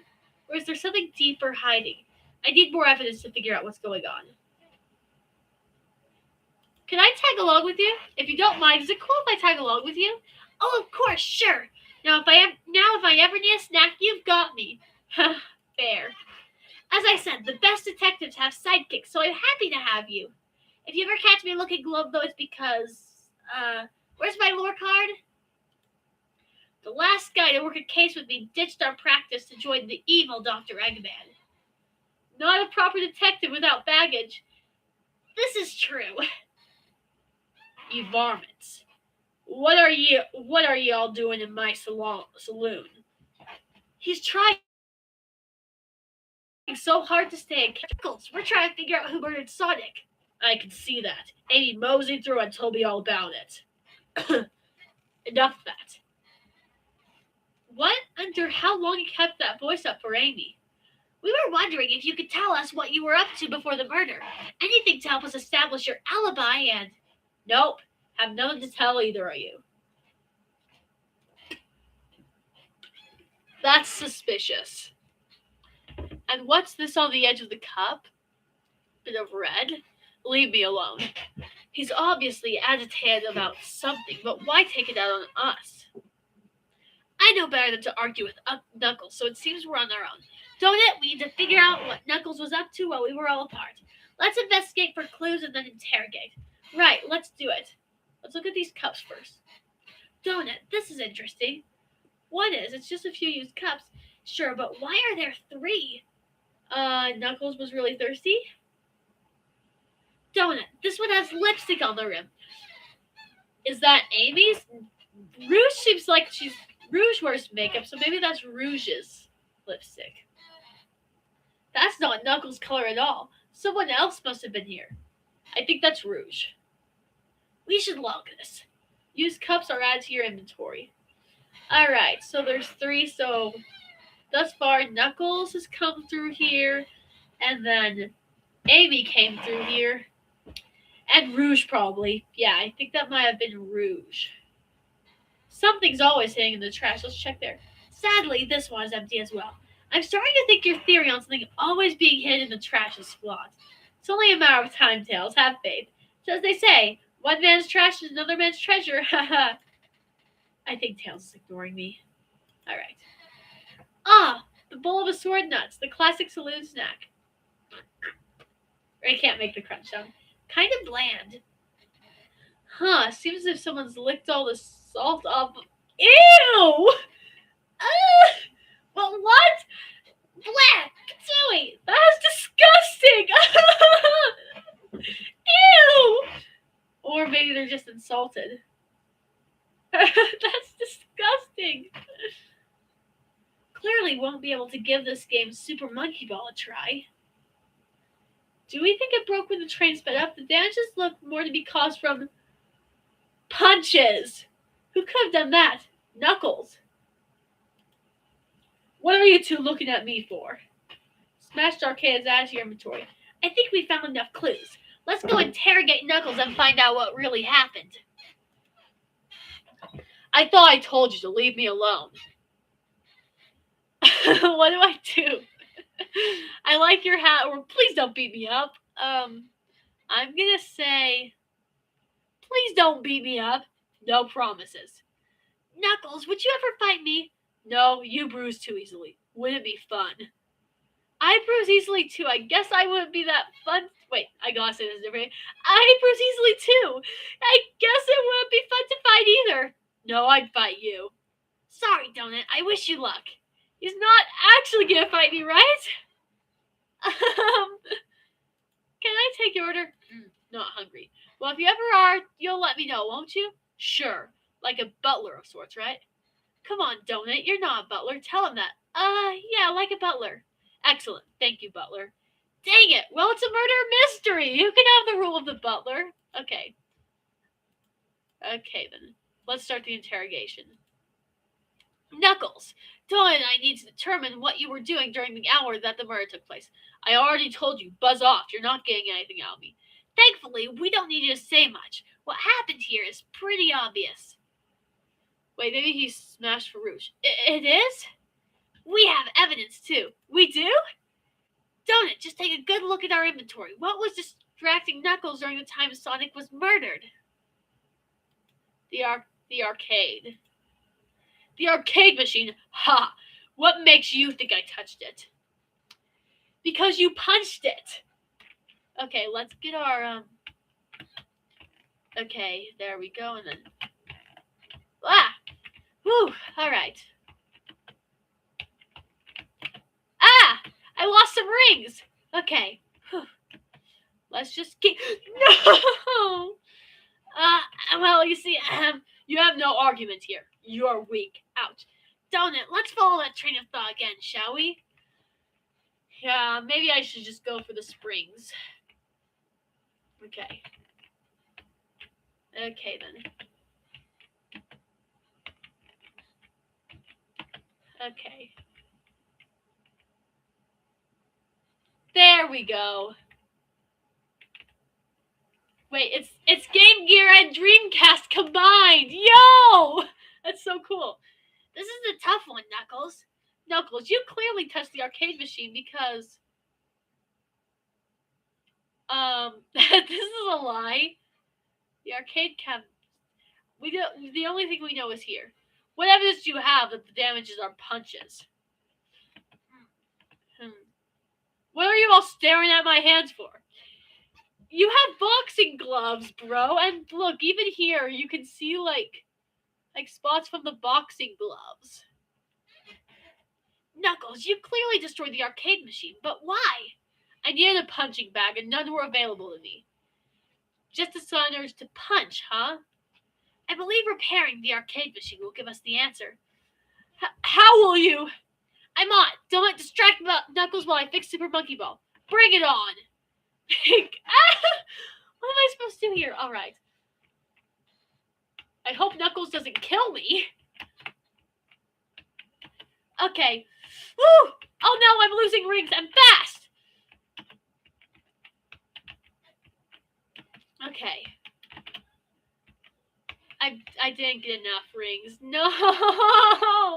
Or is there something deeper hiding? I need more evidence to figure out what's going on. Can I tag along with you? If you don't mind, is it cool if I tag along with you? Oh, of course, sure. Now, if I ever need a snack, you've got me. Fair. As I said, the best detectives have sidekicks, so I'm happy to have you. If you ever catch me looking glum, though, it's because, where's my lore card? The last guy to work a case with me ditched our practice to join the evil Dr. Eggman. Not a proper detective without baggage. This is true. You varmints. What are y'all doing in my saloon? He's trying so hard to stay in chemicals. We're trying to figure out who murdered Sonic. I can see that. Amy moseyed through and told me all about it. Enough of that. What under how long you kept that voice up for Amy? We were wondering if you could tell us what you were up to before the murder. Anything to help us establish your alibi and... Nope. Have nothing to tell either of you. That's suspicious. And what's this on the edge of the cup? Bit of red? Leave me alone. He's obviously agitated about something, but why take it out on us? I know better than to argue with Knuckles, so it seems we're on our own. Donut, we need to figure out what Knuckles was up to while we were all apart. Let's investigate for clues and then interrogate. Right, let's do it. Let's look at these cups first. Donut, this is interesting. One is, it's just a few used cups. Sure, but why are there 3? Knuckles was really thirsty? Donut, this one has lipstick on the rim. Is that Amy's? Rouge seems like Rouge wears makeup, so maybe that's Rouge's lipstick. That's not Knuckles' color at all. Someone else must have been here. I think that's Rouge. We should log this. Used cups are added to your inventory. Alright, so there's 3, so thus far Knuckles has come through here, and then Amy came through here, and Rouge probably. Yeah, I think that might have been Rouge. Something's always hidden in the trash. Let's check there. Sadly, this one is empty as well. I'm starting to think your theory on something always being hidden in the trash is flawed. It's only a matter of time, Tails. Have faith. So as they say, one man's trash is another man's treasure. Haha. I think Tails is ignoring me. Alright. Ah! The bowl of assorted nuts. The classic saloon snack. I can't make the crunch sound. Kind of bland. Huh, seems as if someone's licked all the salt off. Ew! Well, what? Blah! Katsui! That's disgusting! Ew! Or maybe they're just insulted. That's disgusting. Clearly won't be able to give this game Super Monkey Ball a try. Do we think it broke when the train sped up? The damages look more to be caused from punches. Who could have done that? Knuckles. What are you two looking at me for? Smashed arcade is added to your inventory. I think we found enough clues. Let's go interrogate Knuckles and find out what really happened. I thought I told you to leave me alone. What do I do? I like your hat, or please don't beat me up. I'm gonna say, please don't beat me up. No promises. Knuckles, would you ever fight me? No, you bruise too easily. Wouldn't be fun. I bruise easily too. I guess I wouldn't be that fun. Wait, I gotta say this differently. I bruise easily too. I guess it wouldn't be fun to fight either. No, I'd fight you. Sorry, Donut. I wish you luck. He's not actually gonna fight me, right? Can I take your order? Not hungry. Well, if you ever are, you'll let me know, won't you? Sure. Like a butler of sorts, right? Come on, Donut. You're not a butler. Tell him that. Yeah, like a butler. Excellent. Thank you, butler. Dang it. Well, it's a murder mystery. You can have the role of the butler. Okay. Okay, then. Let's start the interrogation. Knuckles, Donut and I need to determine what you were doing during the hour that the murder took place. I already told you, buzz off. You're not getting anything out of me. Thankfully, we don't need you to say much. What happened here is pretty obvious. Wait, maybe he smashed for Rouge. It is? We have evidence, too. We do? Donut, just take a good look at our inventory. What was distracting Knuckles during the time Sonic was murdered? The arcade. The arcade machine. Ha! What makes you think I touched it? Because you punched it. Okay, let's get our, Okay, there we go, and then... Ah! Whew, alright. Ah! I lost some rings! Okay. Whew. Let's just keep... No! Well, you see, you have no argument here. You're weak. Ouch. Donut, let's follow that train of thought again, shall we? Yeah, maybe I should just go for the springs. Okay. Okay, then. Okay. There we go. Wait, it's Game Gear and Dreamcast combined! Yo! That's so cool. This is a tough one, Knuckles. Knuckles, you clearly touched the arcade machine because... this is a lie. The arcade cabinet... The only thing we know is here. What evidence do you have that the damages are punches? What are you all staring at my hands for? You have boxing gloves, bro. And look, even here, you can see, like spots from the boxing gloves. Knuckles, you clearly destroyed the arcade machine, but why? I needed a punching bag, and none were available to me. Just a sudden urge to punch, huh? I believe repairing the arcade machine will give us the answer. How will you? I'm on. Don't distract Knuckles while I fix Super Monkey Ball. Bring it on. What am I supposed to do here? Alright. I hope Knuckles doesn't kill me. Okay. Woo! Oh no, I'm losing rings. I'm fast. Okay. I didn't get enough rings. No! Ah!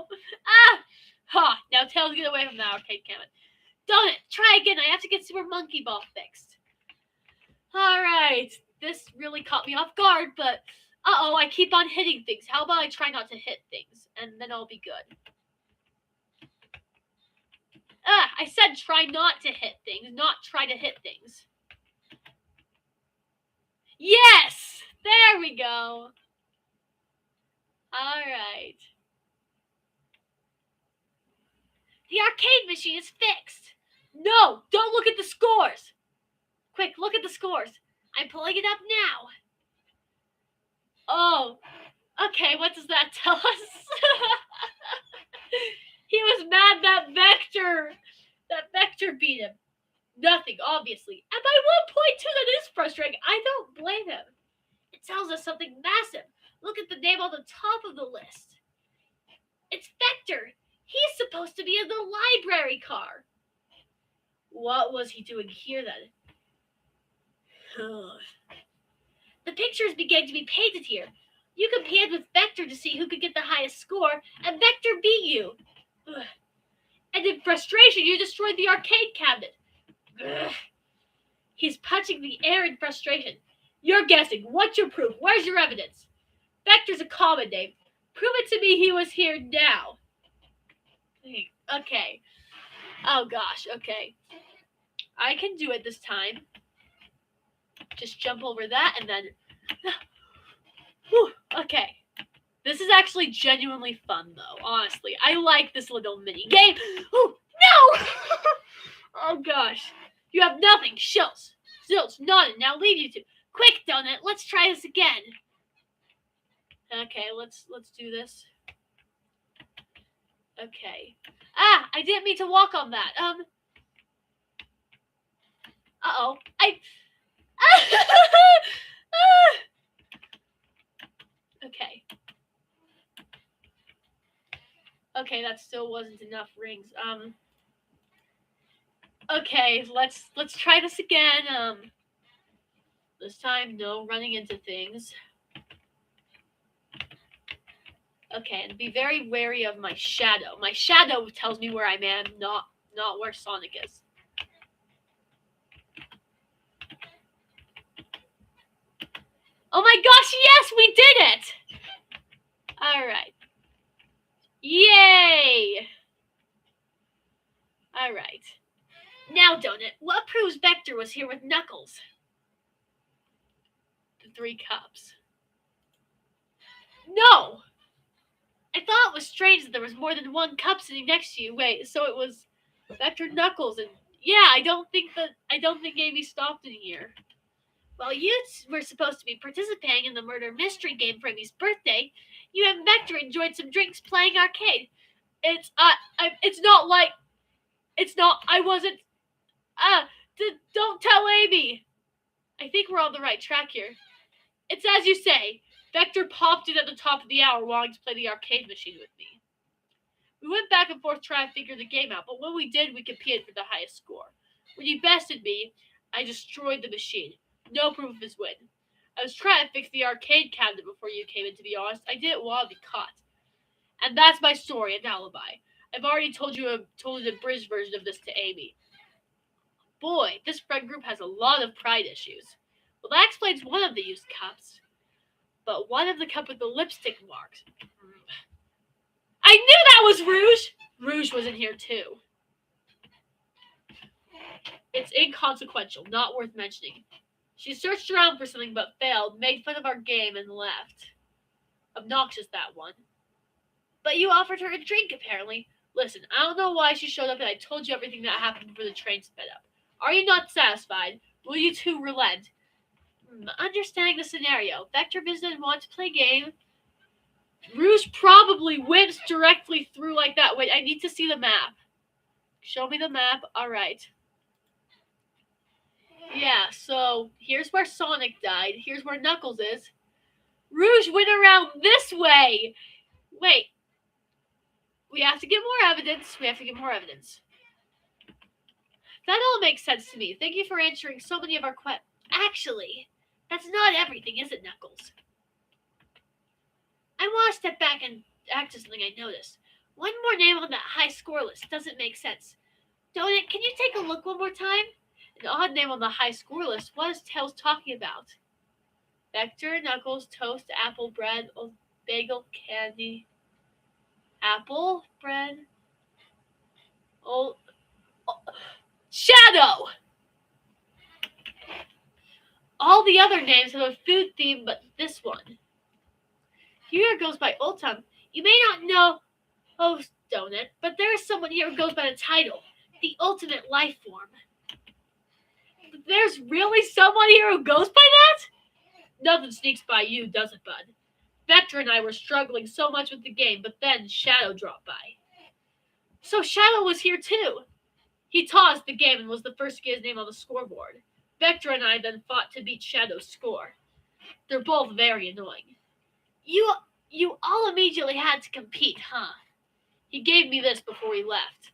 Ha! Now Tails, get away from that arcade cabinet. Darn it! Try again. I have to get Super Monkey Ball fixed. Alright. This really caught me off guard, but uh-oh, I keep on hitting things. How about I try not to hit things, and then I'll be good. I said try not to hit things, not try to hit things. Yes! There we go. Alright. The arcade machine is fixed. No! Don't look at the scores! Quick, look at the scores. I'm pulling it up now. Oh. Okay, what does that tell us? He was mad that Vector beat him. Nothing, obviously. And by 1.2, that is frustrating. I don't blame him. It tells us something massive. Look at the name on the top of the list. It's Vector. He's supposed to be in the library car. What was he doing here then? The pictures began to be painted here. You compared with Vector to see who could get the highest score, and Vector beat you. And in frustration, you destroyed the arcade cabinet. He's punching the air in frustration. You're guessing. What's your proof? Where's your evidence? Vector's a common name. Prove it to me he was here now. Okay. Oh gosh, okay. I can do it this time. Just jump over that and then... Whew, okay. This is actually genuinely fun, though, honestly. I like this little mini game. Oh, no! Oh, gosh. You have nothing. Shills. Nodded. Now leave you two. Quick, Donut. Let's try this again. Okay, let's do this. Okay. I didn't mean to walk on that. Uh-oh. Okay. Okay, that still wasn't enough rings. Okay, let's try this again. This time, no running into things. Okay, and be very wary of my shadow. My shadow tells me where I am, not where Sonic is. Oh my gosh, yes, we did it! Alright. Yay! Alright. Now, Donut, what proves Vector was here with Knuckles? The 3 cups. No! I thought it was strange that there was more than 1 cup sitting next to you. Wait, so it was Vector, Knuckles, and yeah, I don't think Amy stopped in here. While you were supposed to be participating in the murder mystery game for Amy's birthday, you and Vector enjoyed some drinks playing arcade. Don't tell Amy. I think we're on the right track here. It's as you say. Vector popped in at the top of the hour wanting to play the arcade machine with me. We went back and forth trying to figure the game out, but when we did, we competed for the highest score. When you bested me, I destroyed the machine. No proof of his win. I was trying to fix the arcade cabinet before you came in, to be honest. I didn't want to be caught. And that's my story, an alibi. I've already told an abridged version of this to Amy. Boy, this friend group has a lot of pride issues. Well, that explains one of the used cups. But one of the cup with the lipstick marks. I knew that was Rouge! Rouge was in here too. It's inconsequential, not worth mentioning. She searched around for something but failed, made fun of our game, and left. Obnoxious, that one. But you offered her a drink, apparently. Listen, I don't know why she showed up, and I told you everything that happened before the train sped up. Are you not satisfied? Will you two relent? Understanding the scenario. Vector visited and wanted to play game. Rouge probably went directly through like that. Wait, I need to see the map. Show me the map. Alright. Yeah, so here's where Sonic died. Here's where Knuckles is. Rouge went around this way. Wait. We have to get more evidence. That all makes sense to me. Thank you for answering so many of our questions. Actually, that's not everything, is it, Knuckles? I want to step back and act to something I noticed. One more name on that high score list doesn't make sense. Donut, can you take a look one more time? An odd name on the high score list. What is Tails talking about? Vector, Knuckles, toast, apple, bread, bagel, candy. Apple, bread. Oh, Shadow! All the other names have a food theme, but this one. Here goes by Old Time. You may not know Donut, but there is someone here who goes by the title, the ultimate life form. There's really someone here who goes by that? Nothing sneaks by you, does it, bud? Vector and I were struggling so much with the game, but then Shadow dropped by. So Shadow was here too. He taught us the game and was the first to get his name on the scoreboard. Vector and I then fought to beat Shadow's score. They're both very annoying. You all immediately had to compete, huh? He gave me this before he left.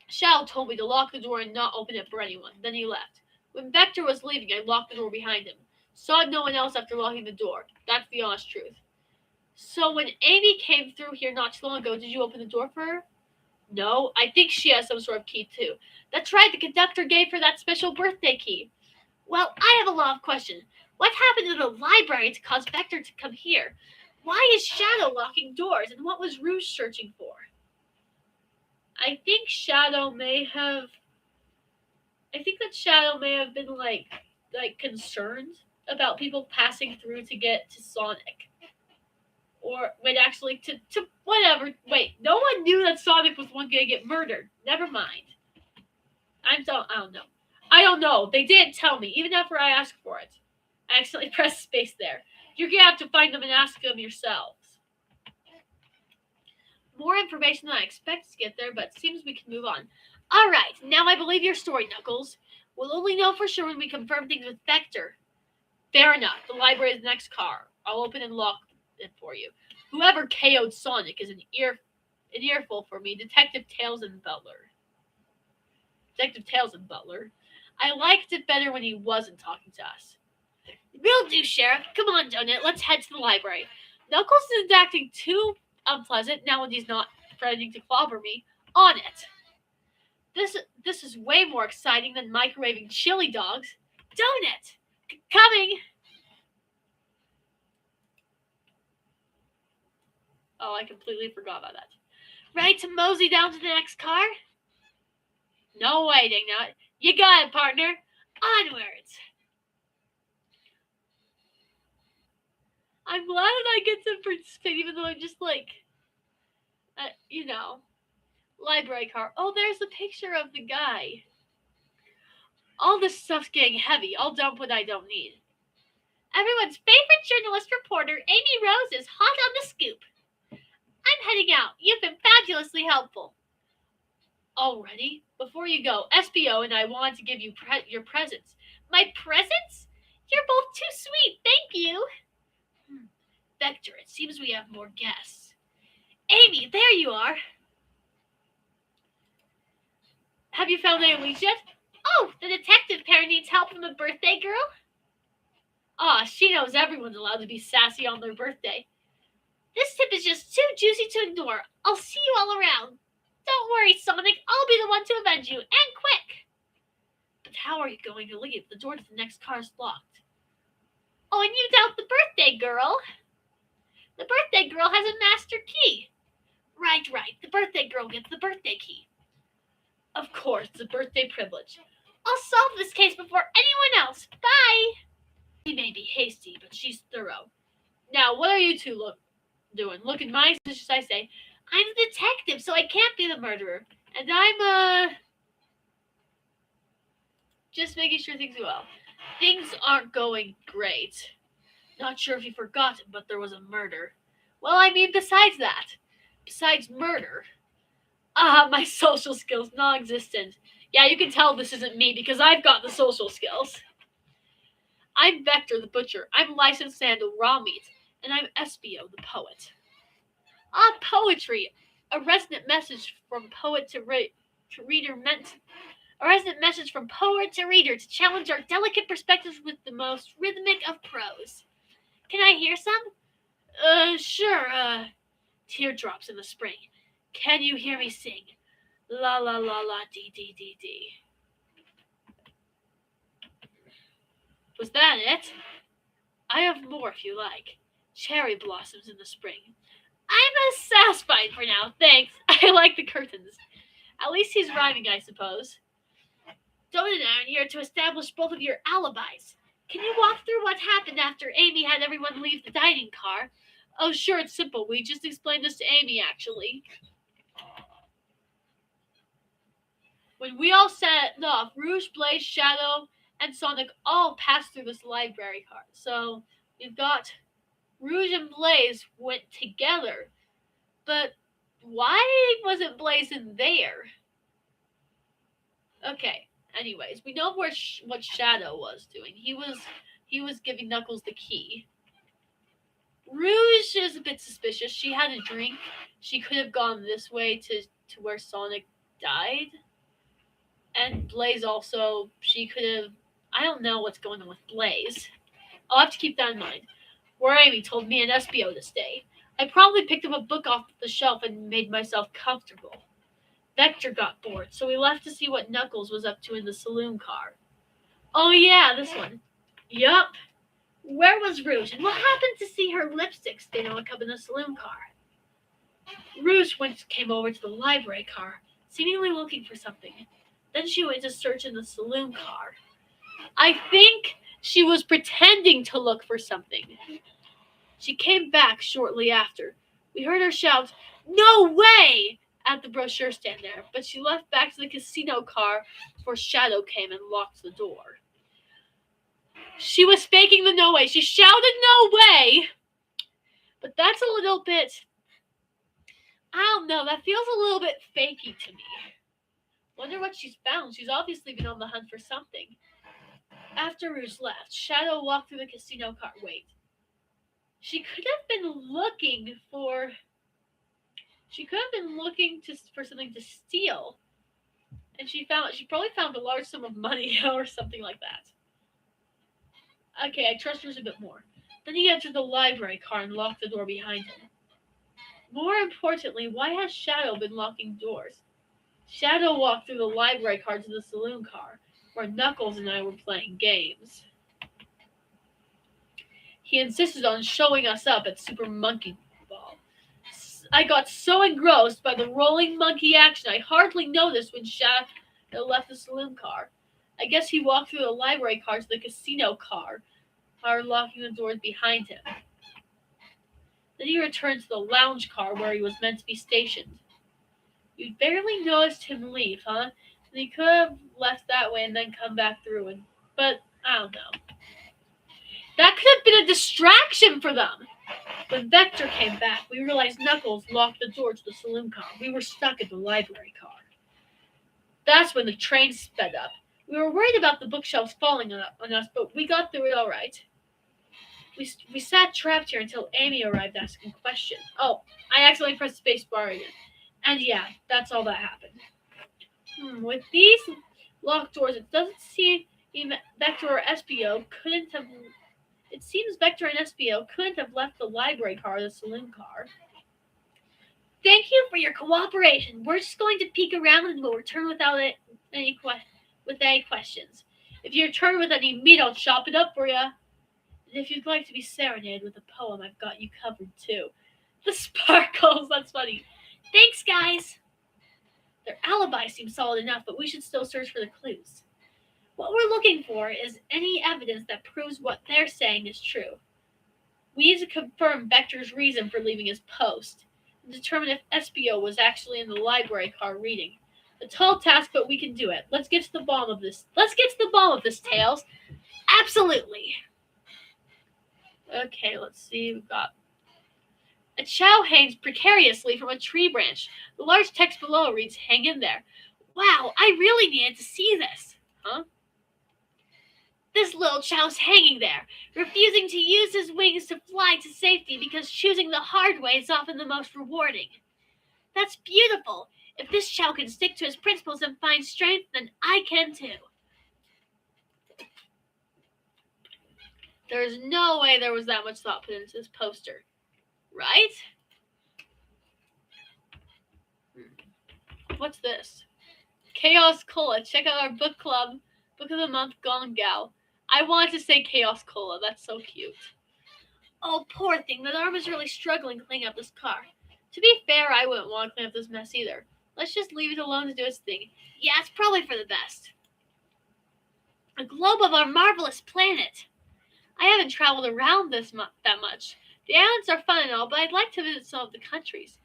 Shadow told me to lock the door and not open it for anyone. Then he left. When Vector was leaving, I locked the door behind him. Saw no one else after locking the door. That's the honest truth. So when Amy came through here not too long ago, did you open the door for her? No, I think she has some sort of key too. That's right, the conductor gave her that special birthday key. Well, I have a lot of questions. What happened to the library to cause Vector to come here? Why is Shadow locking doors, and what was Rouge searching for? I think Shadow may have been like concerned about people passing through to get to Sonic. Or wait, actually to whatever. Wait, no one knew that Sonic was one gonna get murdered. Never mind. I don't know. They didn't tell me, even after I asked for it. I accidentally pressed space there. You're gonna have to find them and ask them yourselves. More information than I expected to get there, but it seems we can move on. Alright, now I believe your story, Knuckles. We'll only know for sure when we confirm things with Vector. Fair enough. The library is the next car. I'll open and lock it for you. Whoever KO'd Sonic is an earful for me. Detective Tails and Butler. I liked it better when he wasn't talking to us. Will do, Sheriff. Come on, Donut. Let's head to the library. Knuckles isn't acting too unpleasant now when he's not threatening to clobber me. On it. This is way more exciting than microwaving chili dogs. Donut! Coming! Oh, I completely forgot about that. Ready to mosey down to the next car? No waiting now. You got it, partner. Onwards. I'm glad that I get to participate, even though I'm just like, library car. Oh, there's a picture of the guy. All this stuff's getting heavy. I'll dump what I don't need. Everyone's favorite journalist reporter, Amy Rose, is hot on the scoop. I'm heading out. You've been fabulously helpful. Already? Before you go, SBO and I wanted to give you your presents. My presents? You're both too sweet. Thank you. Vector, it seems we have more guests. Amy, there you are. Have you found Annalise yet? Oh, the detective pair needs help from the birthday girl? She knows everyone's allowed to be sassy on their birthday. This tip is just too juicy to ignore. I'll see you all around. Don't worry, Sonic. I'll be the one to avenge you, and quick. But how are you going to leave? The door to the next car is locked. Oh, and you doubt the birthday girl? The birthday girl has a master key. Right. The birthday girl gets the birthday key. Of course, it's a birthday privilege. I'll solve this case before anyone else. Bye. She may be hasty, but she's thorough. Now, what are you two doing? Look at my position, I say. I'm a detective, so I can't be the murderer. And I'm Just making sure things go well. Things aren't going great. Not sure if you've forgotten, but there was a murder. Well, I mean, besides that. Besides murder. Ah, my social skills non-existent. Yeah, you can tell this isn't me because I've got the social skills. I'm Vector the butcher. I'm licensed to handle raw meat, and I'm Espio the poet. Ah, poetry. A resonant message from poet to reader meant a resonant message from poet to reader to challenge our delicate perspectives with the most rhythmic of prose. Can I hear some? Sure. Teardrops in the spring. Can you hear me sing? La la la la dee dee dee dee. Was that it? I have more if you like. Cherry blossoms in the spring. I'm satisfied for now, thanks. I like the curtains. At least he's rhyming, I suppose. Donut and I are here to establish both of your alibis. Can you walk through what happened after Amy had everyone leave the dining car? Oh, sure, it's simple. We just explained this to Amy, actually. When we all set off, Rouge, Blaze, Shadow, and Sonic all passed through this library car. So we've got Rouge and Blaze went together. But why wasn't Blaze in there? Okay. Anyways, we know what Shadow was doing. He was giving Knuckles the key. Rouge is a bit suspicious. She had a drink. She could have gone this way to where Sonic died. And Blaze also, she could have. I don't know what's going on with Blaze. I'll have to keep that in mind. Where Amy told me and Espio to stay. I probably picked up a book off the shelf and made myself comfortable. Vector got bored, so we left to see what Knuckles was up to in the saloon car. Oh yeah, this one. Yup. Where was Rouge, and what happened to see her lipstick stain on a cup in the saloon car? Rouge came over to the library car, seemingly looking for something. Then she went to search in the saloon car. I think she was pretending to look for something. She came back shortly after. We heard her shout, "No way!" at the brochure stand there, but she left back to the casino car before Shadow came and locked the door. She was faking the no way. She shouted no way! But that's a little bit... I don't know, that feels a little bit fakey to me. Wonder what she's found. She's obviously been on the hunt for something. After Rouge left, Shadow walked through the casino car. Wait. She could have been looking for... She could have been looking for something to steal. And she probably found a large sum of money or something like that. Okay, I trust Rouge a bit more. Then he entered the library car and locked the door behind him. More importantly, why has Shadow been locking doors? Shadow walked through the library car to the saloon car, where Knuckles and I were playing games. He insisted on showing us up at Super Monkey Ball. I got so engrossed by the rolling monkey action, I hardly noticed when Shadow left the saloon car. I guess he walked through the library car to the casino car, locking the doors behind him. Then he returned to the lounge car where he was meant to be stationed. You barely noticed him leave, huh? And he could have left that way and then come back through, but I don't know. That could have been a distraction for them. When Vector came back, we realized Knuckles locked the door to the saloon car. We were stuck in the library car. That's when the train sped up. We were worried about the bookshelves falling on us, but we got through it all right. We sat trapped here until Amy arrived asking questions. Oh, I accidentally pressed spacebar again. And yeah, that's all that happened. With these locked doors, it doesn't seem Vector or Espio couldn't have... It seems Vector and Espio couldn't have left the library car or the saloon car. Thank you for your cooperation. We're just going to peek around and we'll return without any questions. If you return with any meat, I'll chop it up for you. And if you'd like to be serenaded with a poem, I've got you covered too. The sparkles, that's funny. Thanks, guys. Their alibi seems solid enough, but we should still search for the clues. What we're looking for is any evidence that proves what they're saying is true. We need to confirm Vector's reason for leaving his post and determine if Espio was actually in the library car reading. A tall task, but we can do it. Let's get to the bottom of this. Let's get to the bottom of this, Tails. Absolutely. Okay, let's see. We've got a chow hangs precariously from a tree branch. The large text below reads, "Hang in there." Wow, I really needed to see this. Huh? This little chow's hanging there, refusing to use his wings to fly to safety because choosing the hard way is often the most rewarding. That's beautiful. If this chow can stick to his principles and find strength, then I can too. There's no way there was that much thought put into this poster. Right? What's this? Chaos Cola. Check out our book club, Book of the Month Gone Gal. I wanted to say Chaos Cola. That's so cute. Oh, poor thing. That arm is really struggling cleaning up this car. To be fair, I wouldn't want to clean up this mess either. Let's just leave it alone to do its thing. Yeah, it's probably for the best. A globe of our marvelous planet. I haven't traveled around that much. The islands are fun and all, but I'd like to visit some of the countries.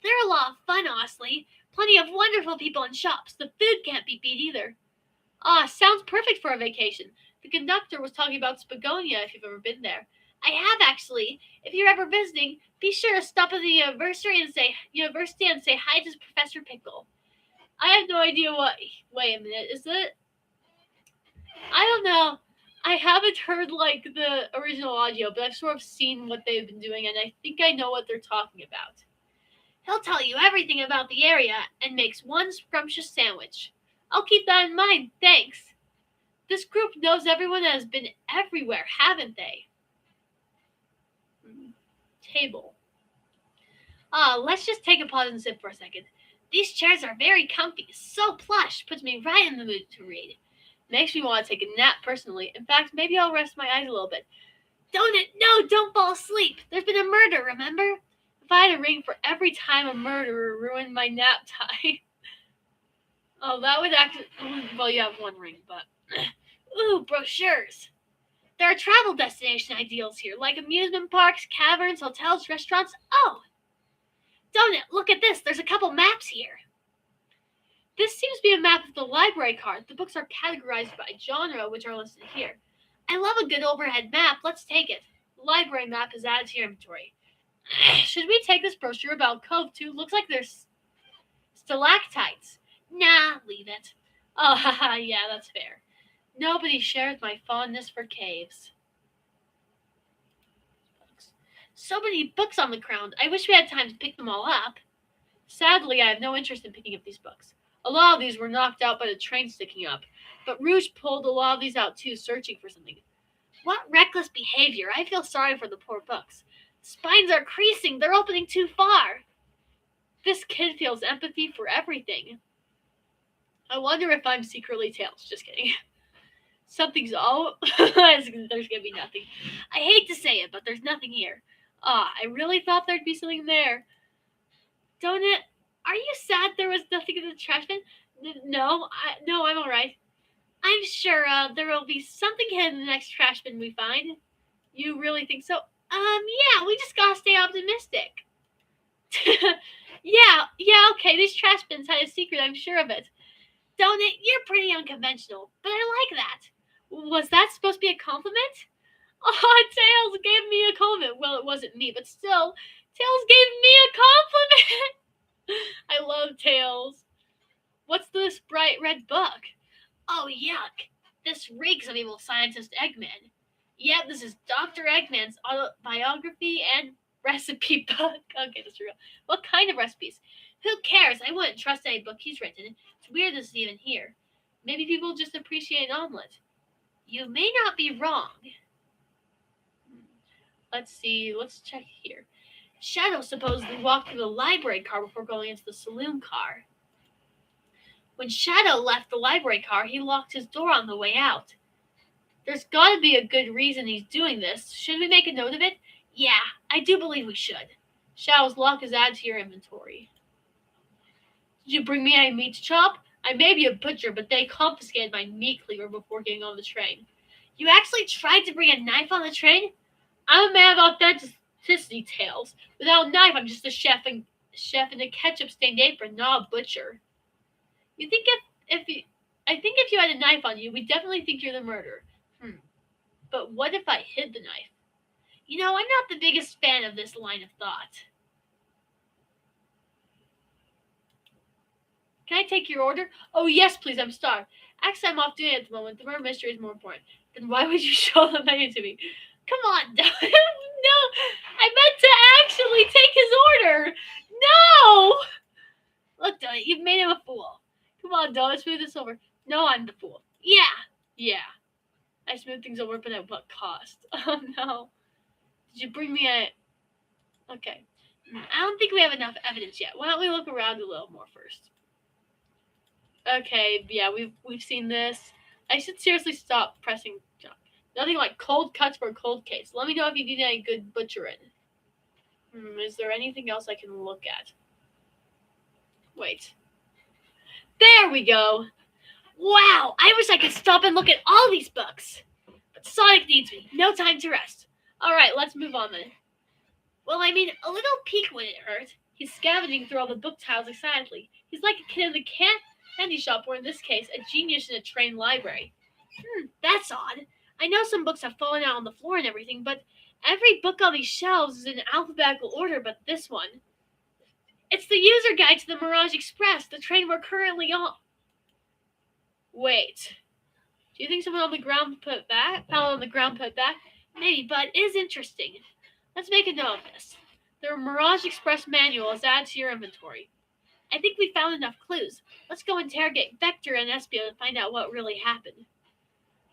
They're a lot of fun, honestly. Plenty of wonderful people and shops. The food can't be beat either. Ah, sounds perfect for a vacation. The conductor was talking about Spagonia if you've ever been there. I have actually. If you're ever visiting, be sure to stop at the university and say hi to Professor Pickle. I have no idea what. Wait a minute, is it? I don't know. I haven't heard like the original audio, but I've sort of seen what they've been doing, and I think I know what they're talking about. He'll tell you everything about the area and makes one scrumptious sandwich. I'll keep that in mind, thanks. This group knows everyone and has been everywhere, haven't they? Table. Let's just take a pause and sit for a second. These chairs are very comfy, so plush, puts me right in the mood to read. Makes me want to take a nap personally. In fact, maybe I'll rest my eyes a little bit. Don't fall asleep. There's been a murder, remember? If I had a ring for every time a murderer ruined my nap time. Oh, that would actually... Well, you have one ring, but... Ooh, brochures. There are travel destination ideals here, like amusement parks, caverns, hotels, restaurants. Oh! Donut, look at this. There's a couple maps here. This seems to be a map of the library card. The books are categorized by genre, which are listed here. I love a good overhead map. Let's take it. The library map is added to your inventory. Should we take this brochure about Cove too? Looks like there's stalactites. Nah, leave it. Oh, haha, yeah, that's fair. Nobody shares my fondness for caves. So many books on the ground. I wish we had time to pick them all up. Sadly, I have no interest in picking up these books. A lot of these were knocked out by the train sticking up, but Rouge pulled a lot of these out too, searching for something. What reckless behavior! I feel sorry for the poor books. Spines are creasing. They're opening too far. This kid feels empathy for everything. I wonder if I'm secretly Tails. Just kidding. Something's all... There's gonna be nothing. I hate to say it, but there's nothing here. I really thought there'd be something there. Donut, are you sad there was nothing in the trash bin? No, I'm alright. I'm sure there will be something hidden in the next trash bin we find. You really think so? Yeah, we just gotta stay optimistic. yeah, okay, these trash bins had a secret, I'm sure of it. Donut, you're pretty unconventional, but I like that. Was that supposed to be a compliment? Oh, Tails gave me a compliment. Well, it wasn't me, but still, Tails gave me a compliment. I love Tails. What's this bright red book? Oh, yuck. This reeks of evil scientist Eggman. Yep, this is Dr. Eggman's autobiography and recipe book. Okay, that's real. What kind of recipes? Who cares? I wouldn't trust any book he's written. It's weird this is even here. Maybe people just appreciate an omelet. You may not be wrong. Let's see. Let's check here. Shadow supposedly walked through the library car before going into the saloon car. When Shadow left the library car, he locked his door on the way out. There's got to be a good reason he's doing this. Should we make a note of it? Yeah, I do believe we should. Shadow's lock is added to your inventory. Did you bring me any meat to chop? I may be a butcher, but they confiscated my meat cleaver before getting on the train. You actually tried to bring a knife on the train? I'm a man of authenticity, Tails. Without a knife, I'm just a chef in a ketchup-stained apron, not a butcher. You think I think if you had a knife on you, we'd definitely think you're the murderer. But what if I hid the knife? You know, I'm not the biggest fan of this line of thought. Can I take your order? Oh, yes, please, I'm starved. Actually, I'm off duty at the moment. The murder mystery is more important. Then why would you show the menu to me? Come on, no, I meant to actually take his order. No! Look, Donut, you've made him a fool. Come on, Donut, smooth this over. No, I'm the fool. Yeah. I smooth things over, but at what cost? Oh, no. Did you bring me a... Okay. I don't think we have enough evidence yet. Why don't we look around a little more first? Okay, yeah, we've seen this. I should seriously stop pressing jump. Nothing like cold cuts for a cold case. Let me know if you need any good butchering. Is there anything else I can look at? Wait. There we go! Wow, I wish I could stop and look at all these books. But Sonic needs me. No time to rest. Alright, let's move on then. Well, I mean, a little peek wouldn't hurt. He's scavenging through all the book tiles excitedly. He's like a kid in the candy shop, or in this case, a genius in a trained library. That's odd. I know some books have fallen out on the floor and everything, but every book on these shelves is in alphabetical order but this one. It's the user guide to the Mirage Express, the train we're currently on. Wait. Do you think someone on the ground put back? Found on the ground put back? Maybe, but it is interesting. Let's make a note of this. The Mirage Express manual is added to your inventory. I think we found enough clues. Let's go interrogate Vector and Espio to find out what really happened.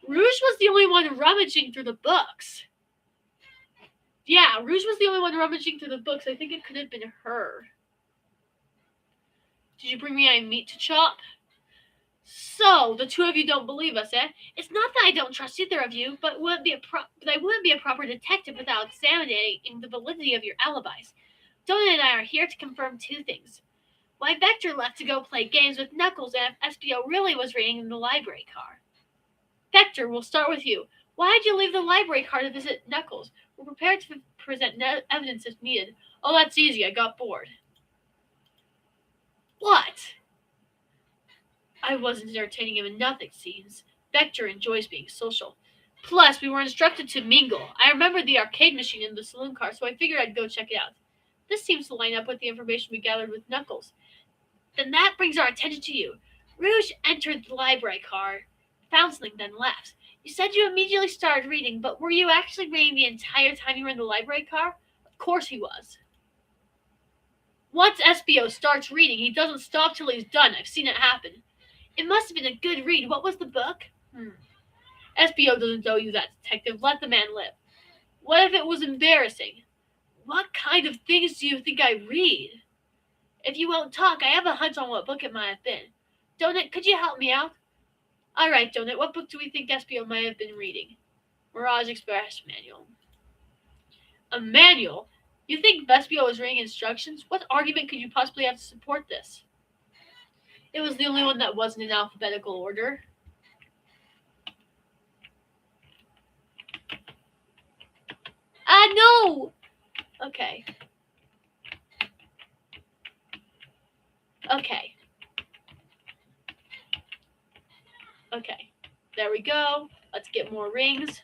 Rouge was the only one rummaging through the books. Yeah, Rouge was the only one rummaging through the books. I think it could have been her. Did you bring me any meat to chop? So, the two of you don't believe us, eh? It's not that I don't trust either of you, but I wouldn't be a proper detective without examining the validity of your alibis. Donut and I are here to confirm two things. Why Vector left to go play games with Knuckles and if SBO really was reading in the library car. Vector, we'll start with you. Why did you leave the library car to visit Knuckles? We're prepared to present evidence if needed. Oh, that's easy. I got bored. What? I wasn't entertaining him enough, it seems. Vector enjoys being social. Plus, we were instructed to mingle. I remembered the arcade machine in the saloon car, so I figured I'd go check it out. This seems to line up with the information we gathered with Knuckles. Then that brings our attention to you. Rouge entered the library car, found something, then left. You said you immediately started reading, but were you actually reading the entire time you were in the library car? Of course he was. Once SBO starts reading, he doesn't stop till he's done. I've seen it happen. It must have been a good read. What was the book? SBO doesn't owe you that, detective. Let the man live. What if it was embarrassing? What kind of things do you think I read? If you won't talk, I have a hunch on what book it might have been. Donut, could you help me out? All right, Donut, what book do we think SBO might have been reading? Mirage Express manual. A manual? You think Vespio was reading instructions? What argument could you possibly have to support this? It was the only one that wasn't in alphabetical order. No! Okay. There we go. Let's get more rings.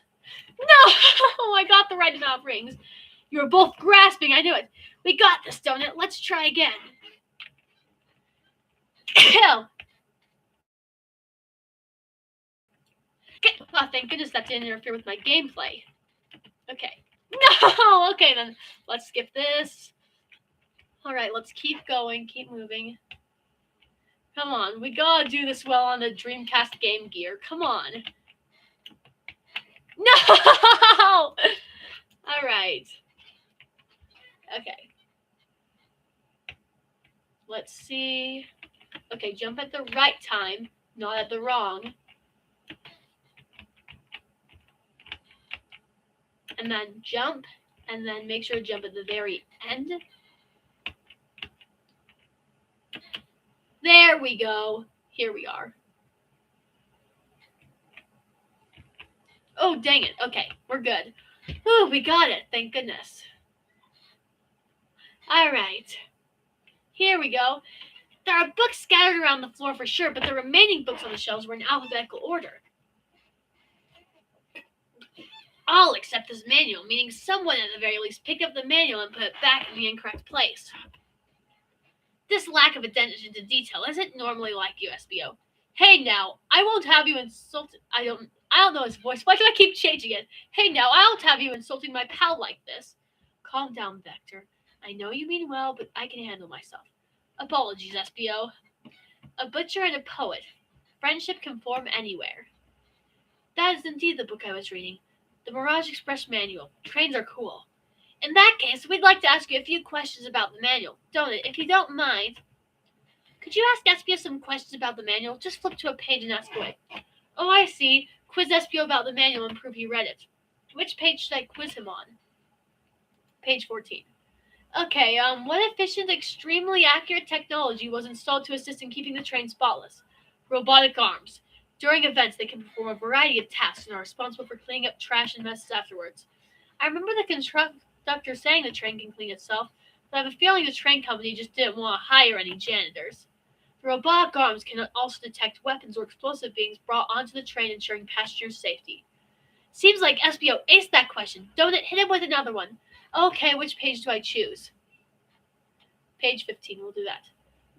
No! I got the right amount of rings. You were both grasping. I knew it. We got this, Donut. Let's try again. Kill! Oh, thank goodness that didn't interfere with my gameplay. Okay. No! Okay, then. Let's skip this. Alright, let's keep going. Keep moving. Come on. We gotta do this well on the Dreamcast Game Gear. Come on. No! Alright. Okay. Let's see. Okay, jump at the right time, not at the wrong. And then jump, and then make sure to jump at the very end. There we go. Here we are. Oh, dang it. Okay, we're good. Oh, we got it. Thank goodness. All right. Here we go. There are books scattered around the floor for sure, but the remaining books on the shelves were in alphabetical order. All except this manual, meaning someone at the very least picked up the manual and put it back in the incorrect place. This lack of attention to detail isn't normally like you, SBO. Hey now, I won't have you insulted. I don't know his voice. Why do I keep changing it? Hey now, I won't have you insulting my pal like this. Calm down, Vector. I know you mean well, but I can handle myself. Apologies, SBO. A butcher and a poet. Friendship can form anywhere. That is indeed the book I was reading. The Mirage Express Manual. Trains are cool. In that case, we'd like to ask you a few questions about the manual. Don't it? If you don't mind. Could you ask SBO some questions about the manual? Just flip to a page and ask away. Oh, I see. Quiz SBO about the manual and prove you read it. Which page should I quiz him on? Page 14. Okay, what efficient, extremely accurate technology was installed to assist in keeping the train spotless? Robotic arms. During events, they can perform a variety of tasks and are responsible for cleaning up trash and messes afterwards. I remember the conductor saying the train can clean itself, but I have a feeling the train company just didn't want to hire any janitors. The robotic arms can also detect weapons or explosive beings brought onto the train, ensuring passenger safety. Seems like SBO aced that question. Don't it? Hit him with another one. Okay, which page do I choose? Page 15, we'll do that.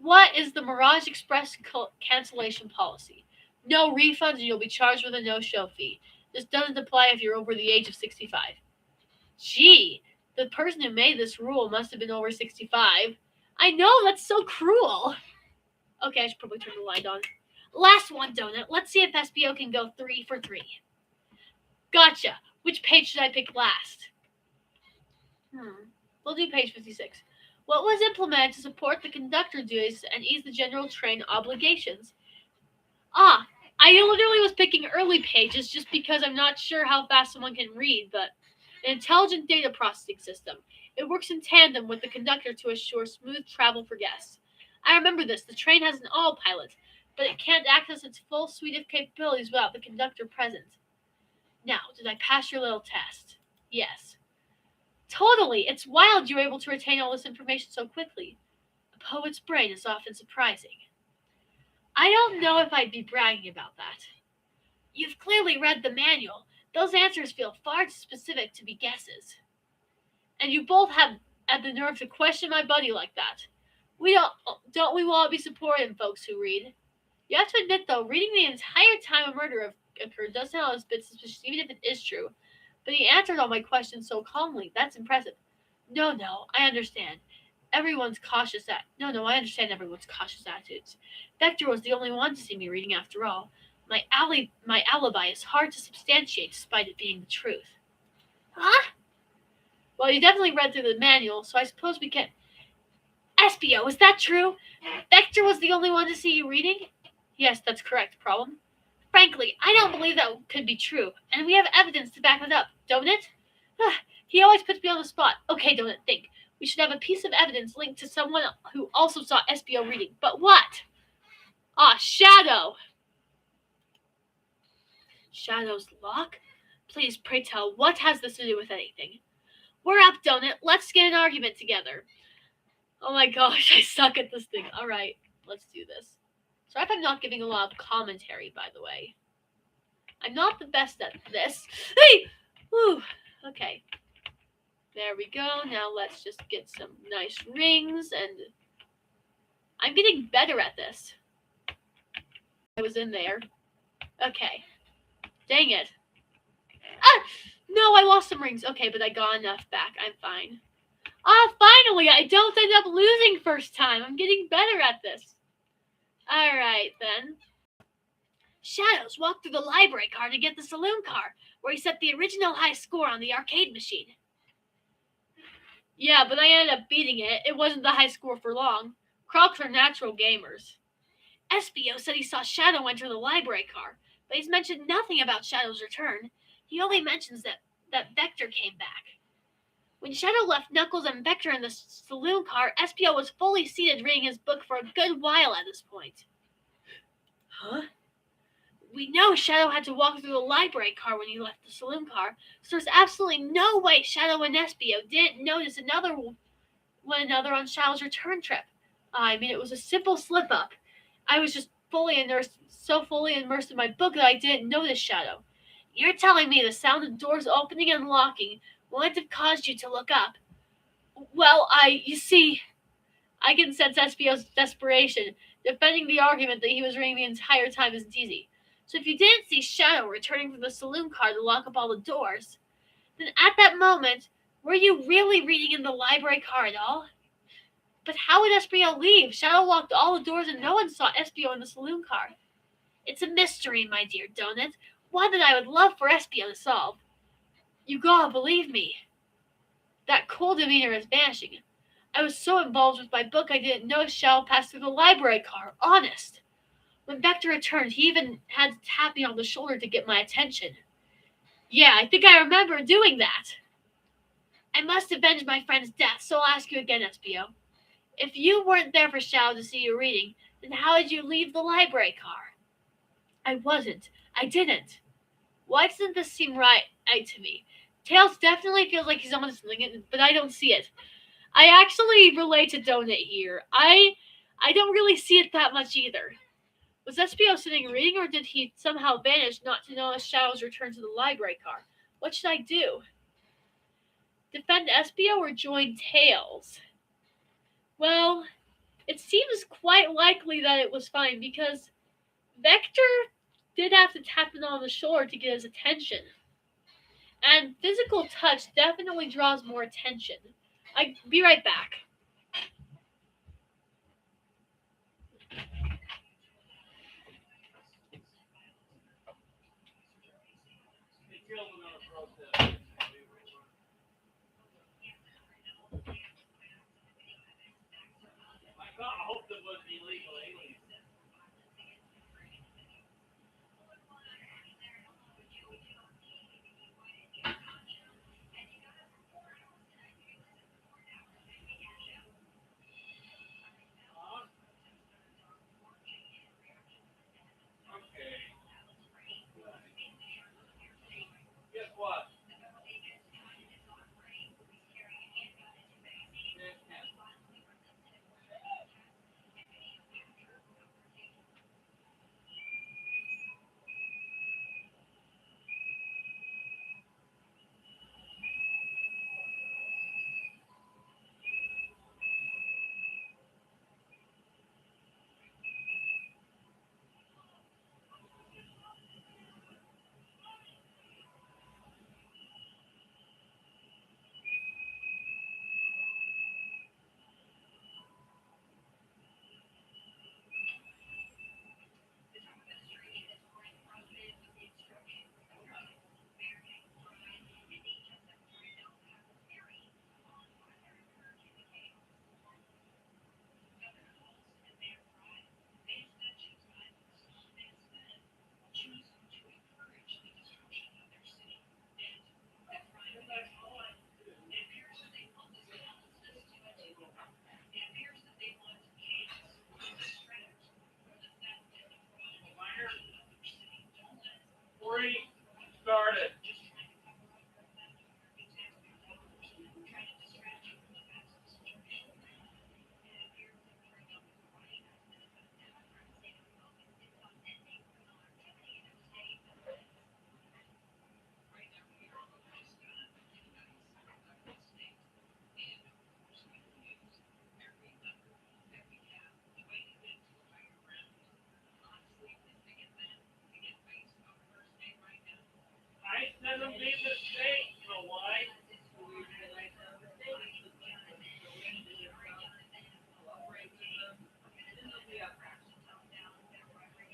What is the Mirage Express cancellation policy? No refunds and you'll be charged with a no-show fee. This doesn't apply if you're over the age of 65. Gee, the person who made this rule must have been over 65. I know, that's so cruel. Okay, I should probably turn the light on. Last one, Donut. Let's see if SBO can go 3 for 3. Gotcha. Which page should I pick last? We'll do page 56. What was implemented to support the conductor duties and ease the general train obligations? I literally was picking early pages just because I'm not sure how fast someone can read, but an intelligent data processing system. It works in tandem with the conductor to assure smooth travel for guests. I remember this. The train has an autopilot, but it can't access its full suite of capabilities without the conductor present. Now, did I pass your little test? Yes. Totally! It's wild you were able to retain all this information so quickly. A poet's brain is often surprising. I don't know if I'd be bragging about that. You've clearly read the manual. Those answers feel far too specific to be guesses. And you both have the nerve to question my buddy like that. Don't we want to be supporting folks who read? You have to admit, though, reading the entire time a murder occurred does sound a bit suspicious, even if it is true. But he answered all my questions so calmly. That's impressive. No, I understand. I understand everyone's cautious attitudes. Vector was the only one to see me reading after all. My alibi is hard to substantiate despite it being the truth. Huh? Well, you definitely read through the manual, so I suppose we can... SBO, is that true? Vector was the only one to see you reading? Yes, that's correct. Problem? Frankly, I don't believe that could be true, and we have evidence to back it up, don't it? He always puts me on the spot. Okay, don't it, think. We should have a piece of evidence linked to someone who also saw SBO reading. But what? Shadow! Shadow's lock? Please, pray tell, what has this to do with anything? We're up, Donut. Let's get an argument together. Oh my gosh, I suck at this thing. Alright, let's do this. Sorry if I'm not giving a lot of commentary, by the way. I'm not the best at this. Hey! Whew. Okay. There we go. Now let's just get some nice rings, and I'm getting better at this. I was in there. Okay. Dang it. No, I lost some rings. Okay, but I got enough back. I'm fine. Finally, I don't end up losing first time. I'm getting better at this. Alright, then. Shadows walked through the library car to get the saloon car, where he set the original high score on the arcade machine. Yeah, but I ended up beating it. It wasn't the high score for long. Crocs are natural gamers. SBO said he saw Shadow enter the library car, but he's mentioned nothing about Shadow's return. He only mentions that Vector came back. When Shadow left Knuckles and Vector in the saloon car, SBO was fully seated reading his book for a good while at this point. Huh? We know Shadow had to walk through the library car when he left the saloon car, so there's absolutely no way Shadow and SBO didn't notice one another on Shadow's return trip. I mean, it was a simple slip up. I was just so fully immersed in my book that I didn't notice Shadow. You're telling me the sound of doors opening and locking wouldn't have caused you to look up? Well, you see, I can sense SBO's desperation, defending the argument that he was reading the entire time isn't easy. So if you didn't see Shadow returning from the saloon car to lock up all the doors, then at that moment, were you really reading in the library car at all? But how would SBO leave? Shadow locked all the doors and no one saw SBO in the saloon car. It's a mystery, my dear Donut. One that I would love for SBO to solve. You gotta believe me. That cool demeanor is vanishing. I was so involved with my book I didn't notice Shadow passed through the library car, honest. When Vector returned, he even had to tap me on the shoulder to get my attention. Yeah, I think I remember doing that. I must avenge my friend's death, so I'll ask you again, SBO. If you weren't there for Shadow to see you reading, then how did you leave the library car? I wasn't. I didn't. Why doesn't this seem right to me? Tails definitely feels like he's on something, but I don't see it. I actually relate to Donut here. I don't really see it that much either. Was SBO sitting reading, or did he somehow vanish not to notice Shadow's return to the library car? What should I do? Defend SBO or join Tails? Well, it seems quite likely that it was fine because Vector did have to tap him on the shoulder to get his attention. And physical touch definitely draws more attention. I'll be right back. Started. I said them leave the state, you know why?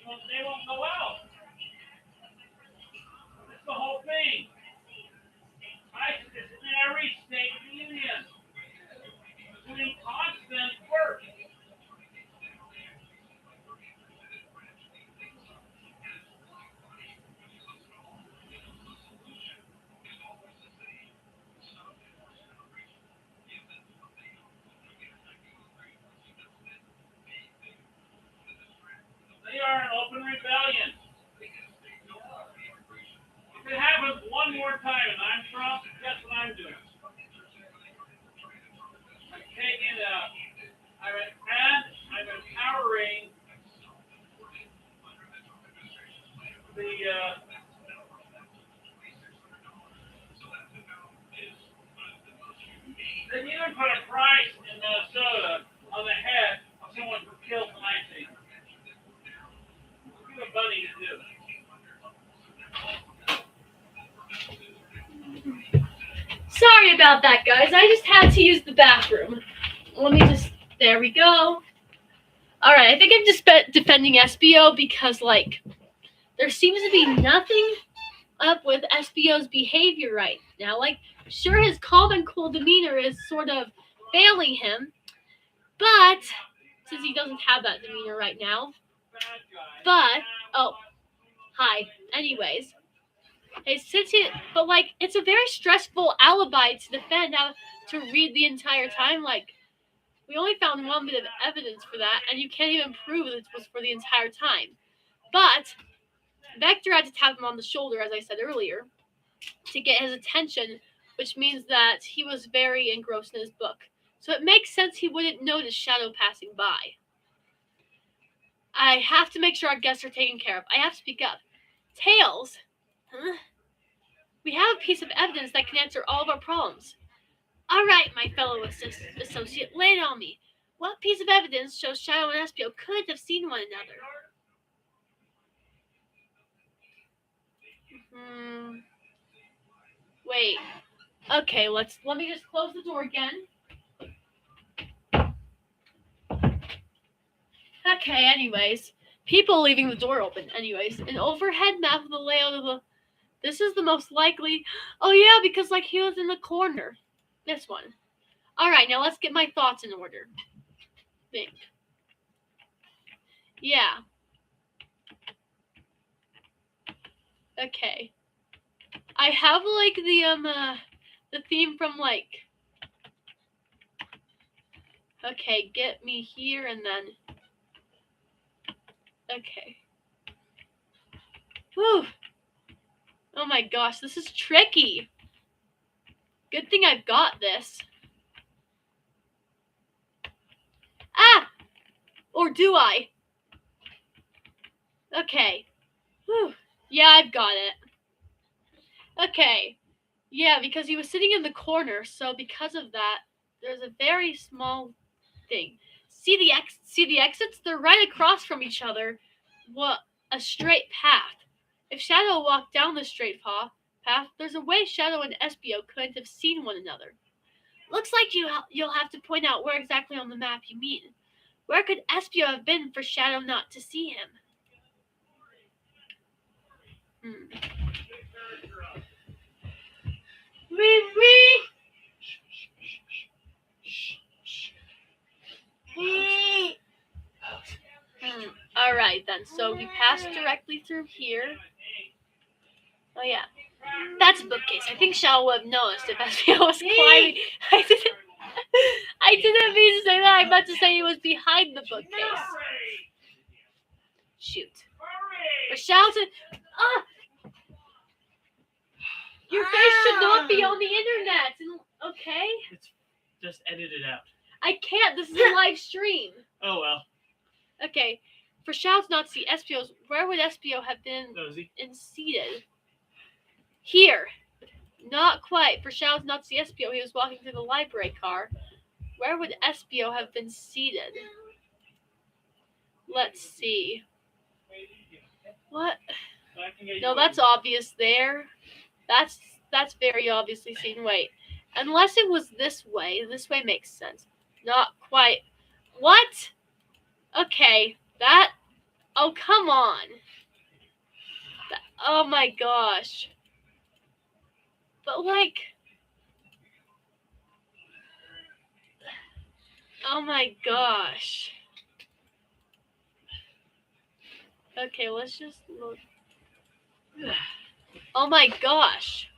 Well, they won't go out. That's the whole thing. It's in every state of the union. Doing constant work. They are an open rebellion. If it happens one more time and I'm Trump, guess what I'm doing? I'm taking it out. And hearing they even put a price in Minnesota on the head of someone who killed Nancy. Give a bunny to do. Sorry about that, guys. I just had to use the bathroom. There we go. Alright, I think I'm just defending SBO because, like, there seems to be nothing up with SBO's behavior right now. Like, sure, his calm and cool demeanor is sort of failing him, but since he doesn't have that demeanor right now. Hi. Anyways, but like, it's a very stressful alibi to defend. Now, to read the entire time, like, we only found one bit of evidence for that, and you can't even prove it was for the entire time. But Vector had to tap him on the shoulder, as I said earlier, to get his attention, which means that he was very engrossed in his book. So it makes sense he wouldn't notice Shadow passing by. I have to make sure our guests are taken care of. I have to speak up. Tails? Huh? We have a piece of evidence that can answer all of our problems. All right, my fellow associate, lay it on me. What piece of evidence shows Shadow and Espio couldn't have seen one another? Wait. Okay, let me just close the door again. Okay, anyways. People leaving the door open. Anyways, an overhead map of the layout of the... This is the most likely... Oh yeah, because like he was in the corner. This one. Alright, now let's get my thoughts in order. Think. Yeah. Okay. I have like the theme from like... Okay, get me here and then... Okay. Whew. Oh my gosh, this is tricky. Good thing I've got this. Ah! Or do I? Okay. Whew. Yeah, I've got it. Okay. Yeah, because he was sitting in the corner, so because of that, there's a very small thing. See the exits? They're right across from each other. What a straight path. If Shadow walked down the straight path, there's a way Shadow and Espio couldn't have seen one another. Looks like you'll have to point out where exactly on the map you mean. Where could Espio have been for Shadow not to see him? Alright then, so we passed directly through here. Oh yeah. That's a bookcase. I think Shadow would have noticed if Espio was climbing. I didn't mean to say that. I meant to say he was behind the bookcase. Shoot. But Shadow said, your face should not be on the internet. Okay? It's just edit it out. I can't. This is a live stream. Oh well. Okay. For Shadow to not see Espio's, where would Espio have been seated? Here. Not quite. For Shadow to not see Espio, he was walking through the library car. Where would Espio have been seated? Let's see. What? No, that's obvious there. That's very obviously seen. Wait. Unless it was this way. This way makes sense. Not quite. What? Okay. That. Oh, come on. Oh my gosh. But like. Oh my gosh. Okay, let's just look. Oh my gosh.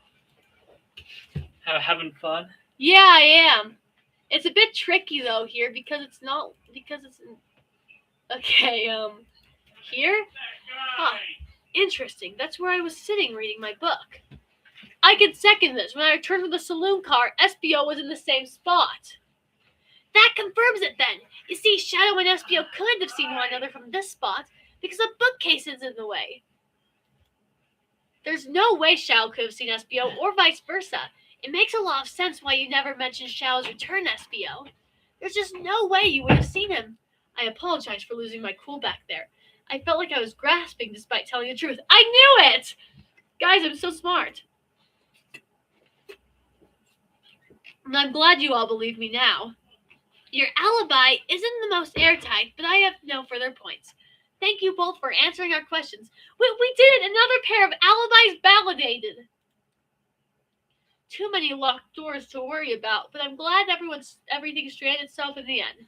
Having fun? Yeah, I am. It's a bit tricky though here because it's okay, here? Huh. Interesting. That's where I was sitting reading my book. I can second this. When I returned from the saloon car, Espio was in the same spot. That confirms it then. You see, Shadow and Espio couldn't have seen one another from this spot because a bookcase is in the way. There's no way Shadow could have seen Espio or vice versa. It makes a lot of sense why you never mentioned Shadow's return, Espio. There's just no way you would have seen him. I apologize for losing my cool back there. I felt like I was grasping despite telling the truth. I knew it! Guys, I'm so smart. And I'm glad you all believe me now. Your alibi isn't the most airtight, but I have no further points. Thank you both for answering our questions. We did it! Another pair of alibis validated! Too many locked doors to worry about, but I'm glad everything straightened itself in the end.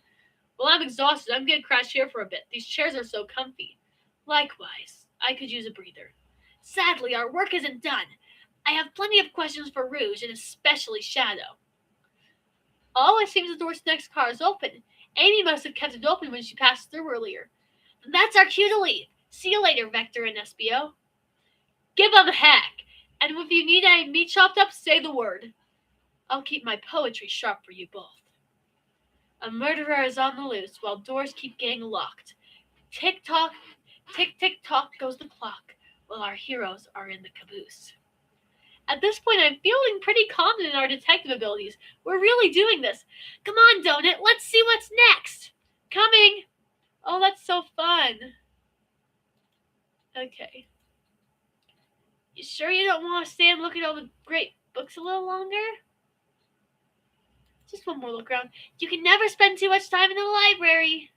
Well, I'm exhausted. I'm gonna crash here for a bit. These chairs are so comfy. Likewise, I could use a breather. Sadly, our work isn't done. I have plenty of questions for Rouge, and especially Shadow. Oh, it seems the door's next car is open. Amy must have kept it open when she passed through earlier. That's our cue to leave. See you later, Vector and Espio. Give 'em heck! And if you need any meat chopped up, say the word. I'll keep my poetry sharp for you both. A murderer is on the loose while doors keep getting locked. Tick-tock, tick-tick-tock goes the clock while our heroes are in the caboose. At this point, I'm feeling pretty confident in our detective abilities. We're really doing this. Come on, Donut, let's see what's next. Coming. Oh, that's so fun. Okay. You sure you don't want to stay and look at all the great books a little longer? Just one more look around. You can never spend too much time in the library.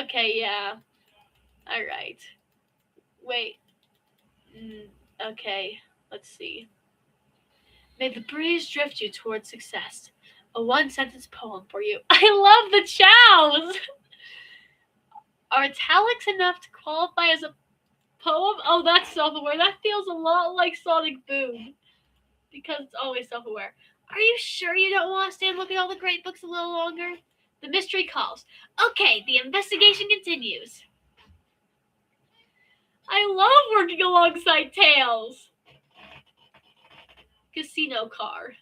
Okay, yeah. Alright. Wait. Okay, let's see. May the breeze drift you towards success. A one-sentence poem for you. I love the chows! Are italics enough to qualify as a poem? Oh, that's self-aware. That feels a lot like Sonic Boom. Because it's always self-aware. Are you sure you don't want to stay and look at all the great books a little longer? The mystery calls. Okay, the investigation continues. I love working alongside Tails. Casino car.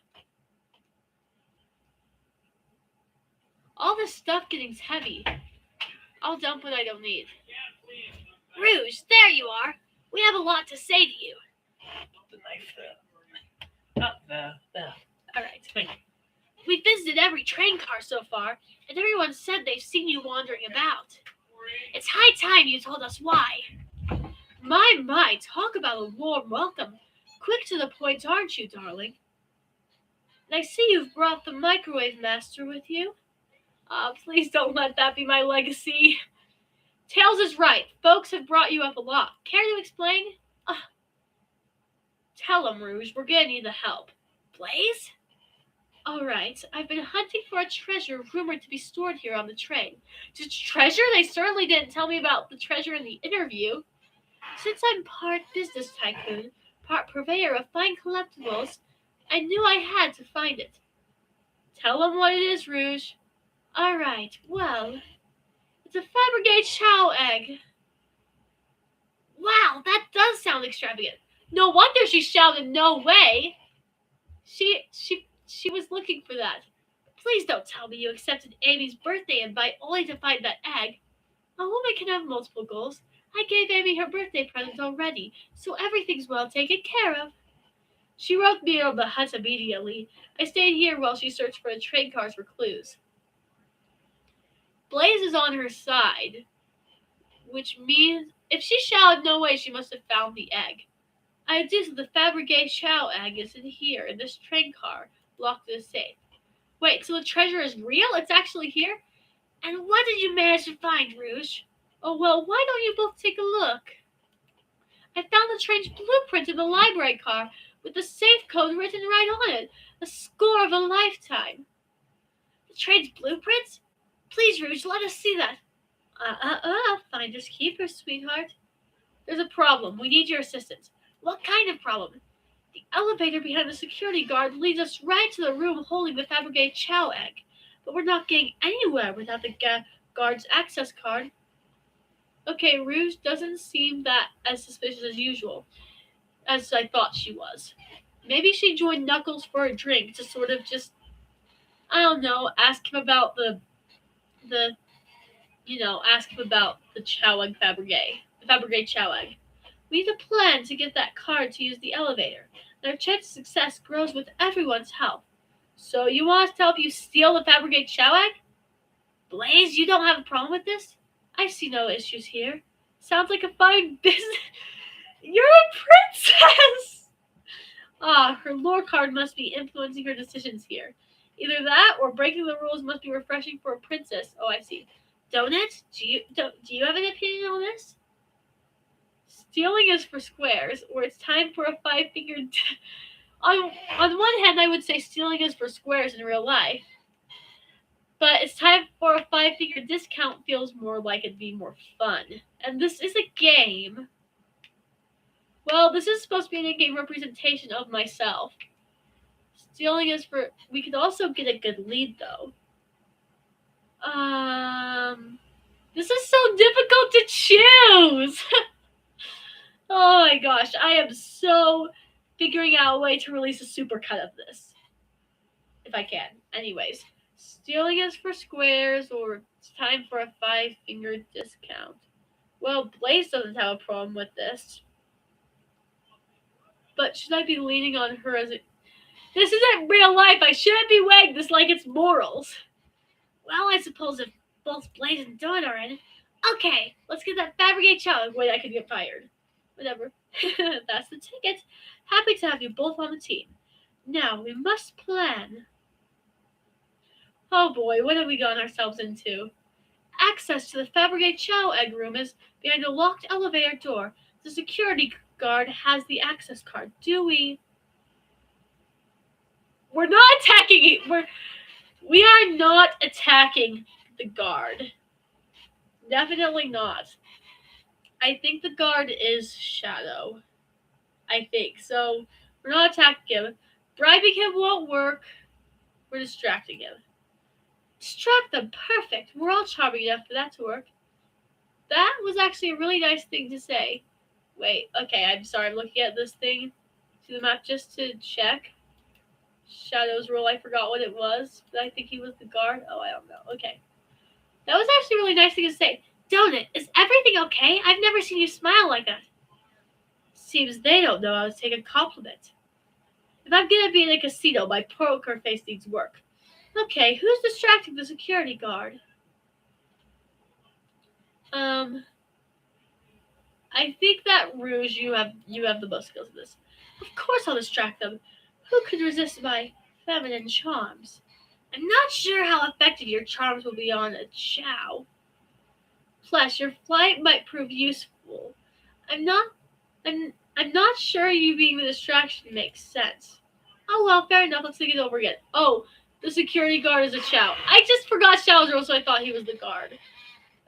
All this stuff getting heavy. I'll dump what I don't need. Rouge, there you are. We have a lot to say to you. The knife there. Up there. Alright. Thank you. We visited every train car so far, and everyone said they've seen you wandering about. It's high time you told us why. My, talk about a warm welcome. Quick to the point, aren't you, darling? And I see you've brought the microwave master with you. Please don't let that be my legacy. Tails is right. Folks have brought you up a lot. Care to explain? Tell 'em, Rouge. We're gonna need the help. Blaze? Alright, I've been hunting for a treasure rumored to be stored here on the train. Treasure? They certainly didn't tell me about the treasure in the interview. Since I'm part business tycoon, part purveyor of fine collectibles, I knew I had to find it. Tell 'em what it is, Rouge. Alright, well, it's a Fabergé Chow egg. Wow, that does sound extravagant. No wonder she shouted no way. She was looking for that. Please don't tell me you accepted Amy's birthday invite only to find that egg. A woman can have multiple goals. I gave Amy her birthday present already, so everything's well taken care of. She wrote me on the hut immediately. I stayed here while she searched for the train cars for clues. Blaze is on her side, which means if she shouted no way, she must have found the egg. I deduce that the Fabergé Chow egg is in here, in this train car, locked in a safe. Wait, so the treasure is real? It's actually here? And what did you manage to find, Rouge? Oh, well, why don't you both take a look? I found the train's blueprint in the library car, with the safe code written right on it. A score of a lifetime. The train's blueprint? Please, Rouge, let us see that. Finders keepers, sweetheart. There's a problem. We need your assistance. What kind of problem? The elevator behind the security guard leads us right to the room holding the Fabergé Chow egg. But we're not getting anywhere without the guard's access card. Okay, Rouge doesn't seem that as suspicious as usual, as I thought she was. Maybe she joined Knuckles for a drink to sort of just I don't know. Ask him about ask him about the Chow Egg Fabricate. The Fabricate Chow Egg. We need a plan to get that card to use the elevator. And our chance of success grows with everyone's help. So you want us to help you steal the Fabricate Chow Egg? Blaze, you don't have a problem with this? I see no issues here. Sounds like a fine business. You're a princess! Ah, her lore card must be influencing her decisions here. Either that, or breaking the rules must be refreshing for a princess. Oh, I see. Donut, do you have an opinion on this? Stealing is for squares, or it's time for a five-fingered... on one hand, I would say stealing is for squares in real life. But it's time for a five-figure discount feels more like it'd be more fun. And this is a game. Well, this is supposed to be an in-game representation of myself. Stealing is for... We could also get a good lead, though. This is so difficult to choose! Oh my gosh, I am so figuring out a way to release a supercut of this. If I can. Anyways. Stealing is for squares, or it's time for a five-finger discount. Well, Blaze doesn't have a problem with this. But should I be leaning on her as a... This isn't real life. I shouldn't be weighing this like it's morals. Well, I suppose if both Blaze and Dawn are in. Okay, let's get that Fabricate challenge. Wait, I could get fired. Whatever. That's the ticket. Happy to have you both on the team. Now, we must plan. Oh boy, what have we gotten ourselves into? Access to the Fabricate Chow Egg room is behind a locked elevator door. The security guard has the access card. Do we... We're not attacking it. We are not attacking the guard. Definitely not. I think the guard is Shadow. I think. So, we're not attacking him. Bribing him won't work. We're distracting him. Distract them. Perfect. We're all charming enough for that to work. That was actually a really nice thing to say. Wait, okay, I'm sorry. I'm looking at this thing to the map just to check. Shadow's role, I forgot what it was, but I think he was the guard. Oh, I don't know. Okay. That was actually a really nice thing to say. Donut, is everything okay? I've never seen you smile like that. Seems they don't know how to take a compliment. If I'm gonna be in a casino, my poker face needs work. Okay, who's distracting the security guard? I think that Rouge, you have the most skills in this. Of course I'll distract them. Who could resist my feminine charms? I'm not sure how effective your charms will be on a Chow. Plus, your flight might prove useful. I'm not sure you being the distraction makes sense. Oh well, fair enough. Let's think it over again. Oh, the security guard is a Chow. I just forgot Chow's role, so I thought he was the guard.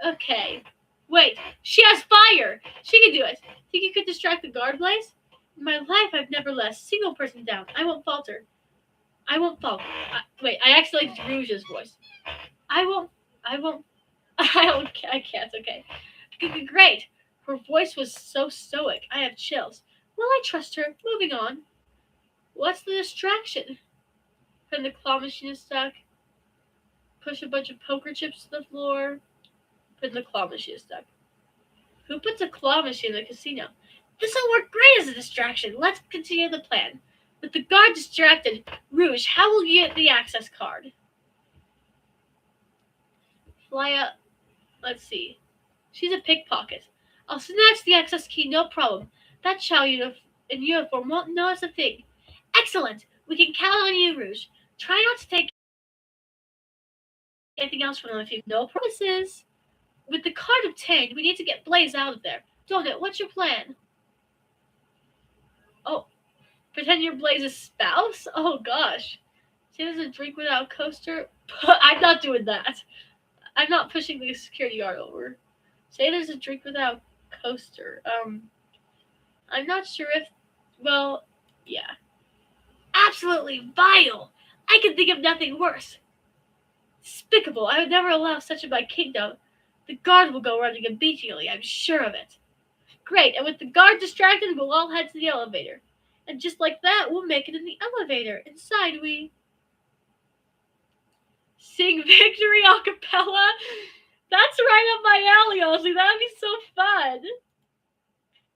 Okay. Wait, she has fire! She can do it. Think you could distract the guard, Blaze? In my life, I've never let a single person down. I won't falter. I won't falter. Wait, I actually liked Rouge's voice. I can't, okay. Great. Her voice was so stoic. I have chills. Well, I trust her. Moving on. What's the distraction? Putting the claw machine is stuck. Push a bunch of poker chips to the floor. Putting the claw machine is stuck. Who puts a claw machine in the casino? This'll work great as a distraction. Let's continue the plan. With the guard distracted, Rouge, how will you get the access card? Fly up. Let's see. She's a pickpocket. I'll snatch the access key, no problem. That Chow in uniform won't notice a thing. Excellent. We can count on you, Rouge. Try not to take anything else from them if you've no promises. With the card obtained, we need to get Blaze out of there. Donut, what's your plan? Oh, pretend you're Blaze's spouse? Oh gosh. Say there's a drink without a coaster? I'm not doing that. I'm not pushing the security guard over. Say there's a drink without a coaster. I'm not sure if... Well, yeah. Absolutely vile! I can think of nothing worse. Despicable. I would never allow such in my kingdom. The guard will go running immediately, I'm sure of it. Great, and with the guard distracted, we'll all head to the elevator. And just like that, we'll make it in the elevator. Inside, we... Sing victory a cappella? That's right up my alley, Ozzy. That'd be so fun.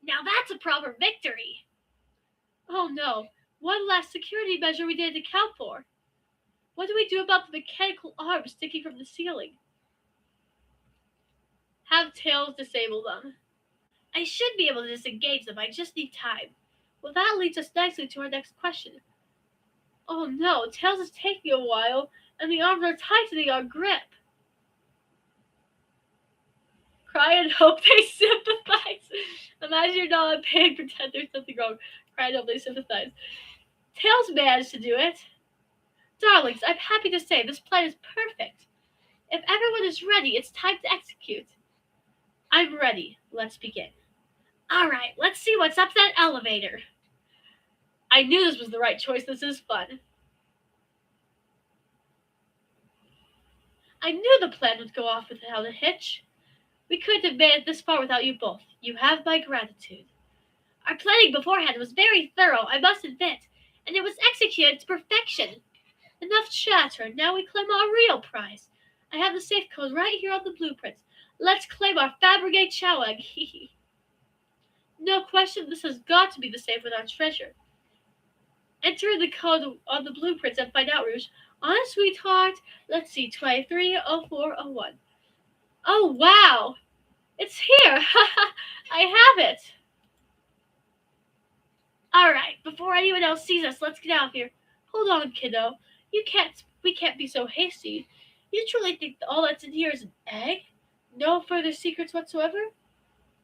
Now that's a proper victory. Oh no. One last security measure we didn't account for. What do we do about the mechanical arms sticking from the ceiling? Have Tails disable them. I should be able to disengage them. I just need time. Well, that leads us nicely to our next question. Oh no, Tails is taking a while, and the arms are tightening our grip. Cry and hope they sympathize. Imagine your dog in pain, pretend there's something wrong. Cry and hope they sympathize. Tails managed to do it. Darlings, I'm happy to say this plan is perfect. If everyone is ready, it's time to execute. I'm ready. Let's begin. Alright, let's see what's up that elevator. I knew this was the right choice. This is fun. I knew the plan would go off without a hitch. We couldn't have made it this far without you both. You have my gratitude. Our planning beforehand was very thorough, I must admit, and it was executed to perfection. Enough chatter. Now we claim our real prize. I have the safe code right here on the blueprints. Let's claim our Fabricate Chow Egg. No question, this has got to be the safe with our treasure. Enter the code on the blueprints and find out, Rouge. Honest sweetheart. Let's see, 230401. Oh, wow. It's here. I have it. Alright, before anyone else sees us, let's get out of here. Hold on, kiddo. We can't be so hasty. You truly think all that's in here is an egg? No further secrets whatsoever?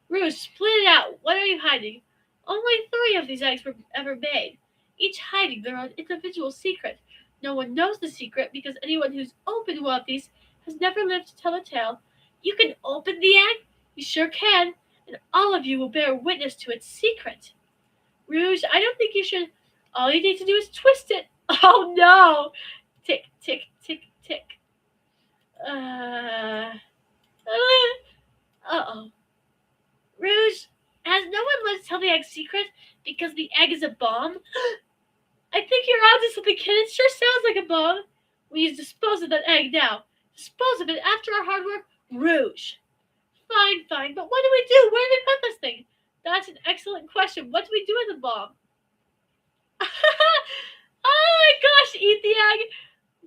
Rouge, split it out. What are you hiding? Only 3 of these eggs were ever made. Each hiding their own individual secret. No one knows the secret because anyone who's opened one of these has never lived to tell a tale. You can open the egg? You sure can. And all of you will bear witness to its secret. Rouge, I don't think you should. All you need to do is twist it. Oh no! Tick, tick, tick, tick. Uh-oh. Rouge, has no one lived to tell the egg's secret because the egg is a bomb? I think you're onto something, kid. It sure sounds like a bomb. We need to dispose of that egg now. Dispose of it after our hard work? Rouge. Fine, but what do we do? Where do we put this thing? That's an excellent question. What do we do with the bomb? Oh my gosh, eat the egg.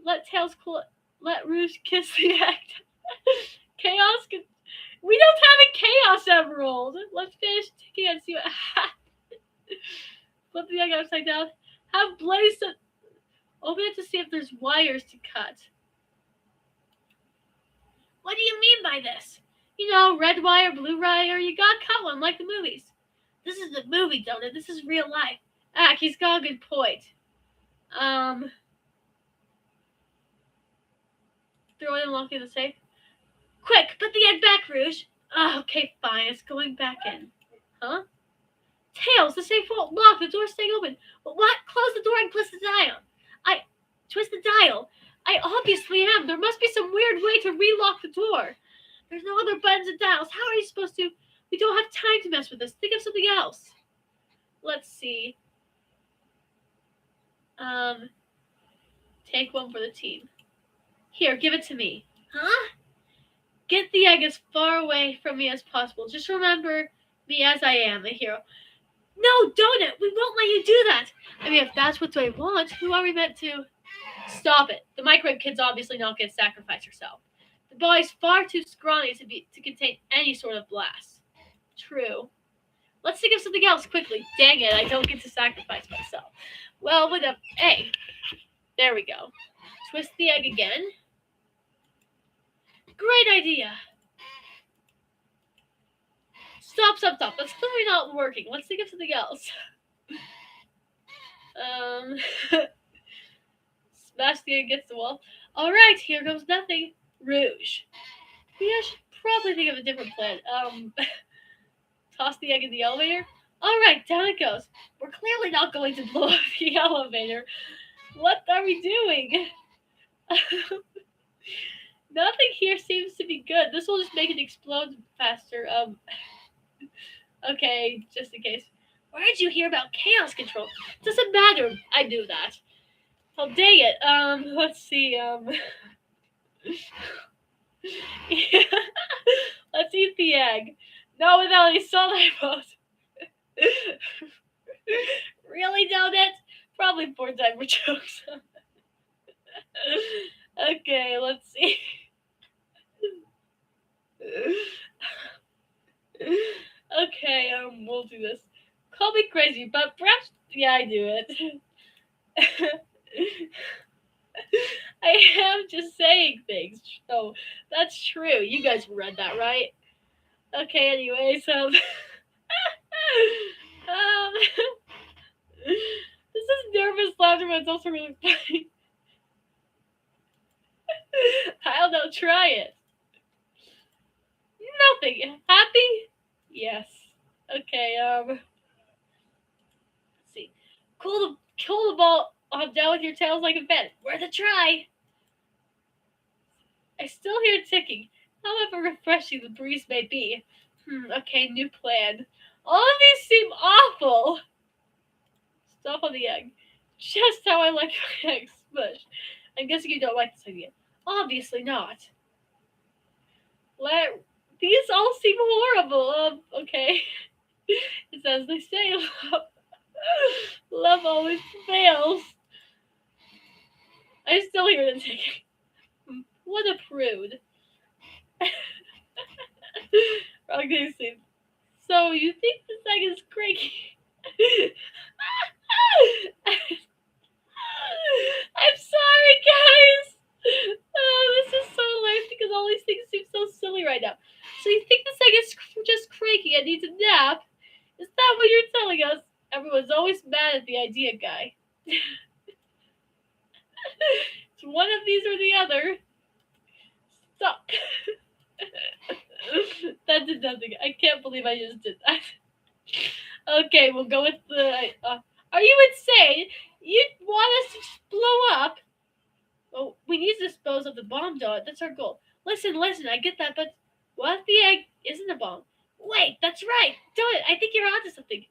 Let Rouge kiss the egg. Chaos can... We don't have a Chaos Emerald. Let's finish ticking and see what happens. Flip the egg upside down. Have Blaze to... Open it to see if there's wires to cut. What do you mean by this? You know, red wire, blue wire, you gotta cut one like the movies. This is the movie, Donut. This is real life. Ah, he's got a good point. Throw it in lock in the safe. Quick, put the egg back, Rouge. Oh, okay, fine. It's going back in. Huh? Tails, the safe won't lock. The door's staying open. But what? Close the door and twist the dial. Twist the dial. I obviously am. There must be some weird way to relock the door. There's no other buttons and dials. How are you supposed to? We don't have time to mess with this. Think of something else. Let's see. Take one for the team. Here, give it to me. Huh? Get the egg as far away from me as possible. Just remember me as I am, a hero. No, Donut! We won't let you do that! I mean, if that's what I want, who are we meant to... Stop it. The microwave kid's obviously not going to sacrifice herself. The body's far too scrawny to contain any sort of blast. True. Let's think of something else quickly. Dang it, I don't get to sacrifice myself. Well, whatever. Hey. There we go. Twist the egg again. Great idea. Stop. That's clearly not working. Let's think of something else. Smash the egg against the wall. Alright, here goes nothing. Rouge. I should probably think of a different plan. Toss the egg in the elevator. Alright, down it goes. We're clearly not going to blow up the elevator. What are we doing? Nothing here seems to be good. This will just make it explode faster. Okay, just in case. Where did you hear about chaos control? Doesn't matter. I knew that. Oh, dang it. Let's see. Yeah. Let's eat the egg. No, without any salt, I suppose. Really, Donut? Probably poor diaper jokes. Okay, let's see. Okay, we'll do this. Call me crazy, but perhaps yeah, I do it. I am just saying things. So that's true. You guys read that, right? Okay, anyways, this is nervous laughter, but it's also really funny. I don't know, try it. Nothing. Happy? Yes. Okay, let's see. Cool the ball down with your tails like a fan. Worth a try. I still hear ticking, however refreshing the breeze may be. Okay, new plan. All of these seem awful. Stop on the egg. Just how I like my eggs smushed. I'm guessing you don't like this idea. Obviously not. These all seem horrible. Okay. It's as they say, love always prevails. I still hear the ticking. What a prude. Wrong thing to. So you think this egg is cranky? I'm sorry, guys. This is so hilarious because all these things seem so silly right now. So you think this egg is just cranky and needs a nap? Is that what you're telling us? Everyone's always mad at the idea guy. It's one of these or the other. Stop. That did nothing. I can't believe I just did that. Okay, we'll go with the. Are you insane? You want us to just blow up? Well, we need to dispose of the bomb, Dot. That's our goal. Listen, I get that, but what if the egg isn't a bomb? Wait, that's right. Dot, I think you're onto something.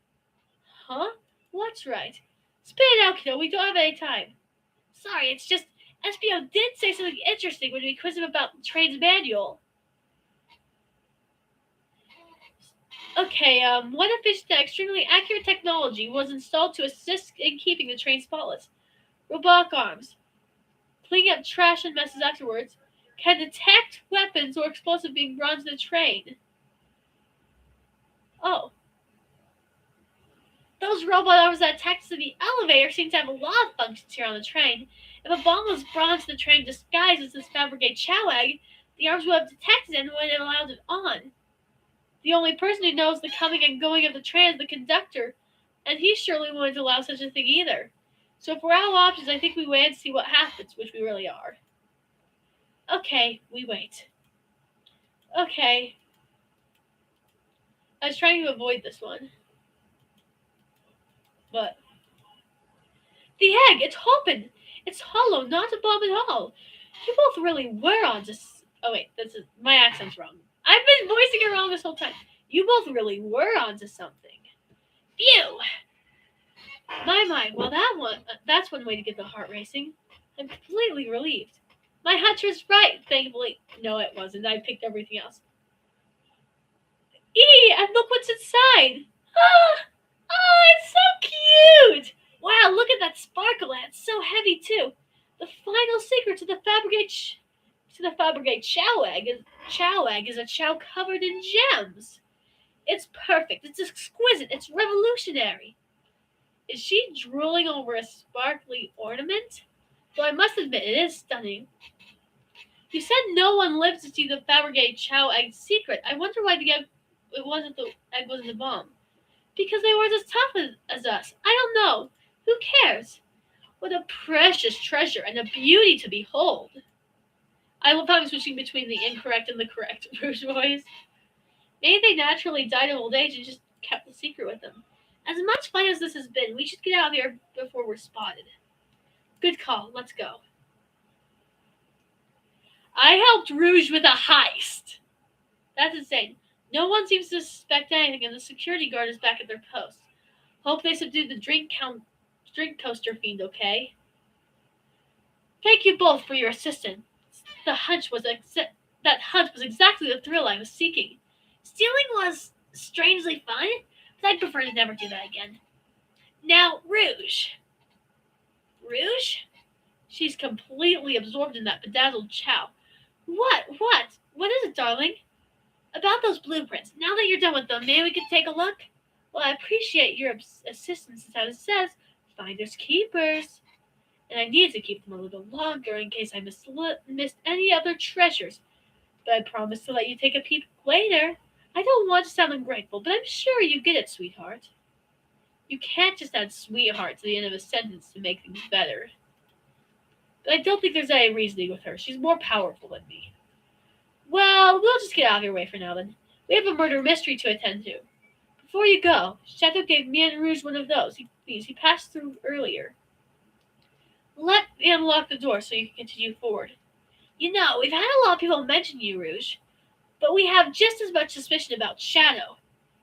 Huh? What's right? Spit it out, kiddo. We don't have any time. Sorry, it's just SBO did say something interesting when we quizzed him about the train's manual. Okay, one efficient and extremely accurate technology was installed to assist in keeping the train spotless. Robotic arms, cleaning up trash and messes afterwards, can detect weapons or explosives being brought into the train. Oh. Those robot arms that attacked us in the elevator seem to have a lot of functions here on the train. If a bomb was brought into the train disguised as this fabricate chow egg, the arms would have detected it and would have allowed it on. The only person who knows the coming and going of the train is the conductor, and he surely wouldn't allow such a thing either. So if we're out of options, I think we wait and see what happens, which we really are. Okay, we wait. Okay. I was trying to avoid this one. But the egg, it's open. It's hollow, not a bomb at all. You both really were on to. Oh wait, my accent's wrong. I've been voicing it wrong this whole time. You both really were onto something. Phew! My. Well, that's one way to get the heart racing. I'm completely relieved. My hunch was right, thankfully. No, it wasn't. I picked everything else. And look what's inside. Oh, it's so cute. Wow, look at that sparkle. It's so heavy too. The final secret to the fabricate chow egg is a chow covered in gems. It's perfect. It's exquisite. It's revolutionary. Is she drooling over a sparkly ornament? Though I must admit, it is stunning. You said no one lived to see the fabricate chow egg's secret. I wonder why the egg wasn't the bomb. Because they weren't as tough as us. I don't know. Who cares? What a precious treasure and a beauty to behold. I love how I'm switching between the incorrect and the correct Rouge voice. Maybe they naturally died of old age and just kept the secret with them. As much fun as this has been, we should get out of here before we're spotted. Good call. Let's go. I helped Rouge with a heist. That's insane. No one seems to suspect anything, and the security guard is back at their post. Hope they subdued the drink coaster fiend, okay? Thank you both for your assistance. That hunt was exactly the thrill I was seeking. Stealing was strangely fun, but I'd prefer to never do that again. Now, Rouge. Rouge? She's completely absorbed in that bedazzled chow. What? What? What is it, darling? About those blueprints. Now that you're done with them, maybe we could take a look? Well, I appreciate your assistance, as it says, finders keepers. And I needed to keep them a little longer in case I missed any other treasures. But I promise to let you take a peep later. I don't want to sound ungrateful, but I'm sure you get it, sweetheart. You can't just add sweetheart to the end of a sentence to make things better. But I don't think there's any reasoning with her. She's more powerful than me. Well, we'll just get out of your way for now then. We have a murder mystery to attend to. Before you go, Shadow gave me and Rouge one of those. He passed through earlier. Let me unlock the door so you can continue forward. You know, we've had a lot of people mention you, Rouge, but we have just as much suspicion about Shadow.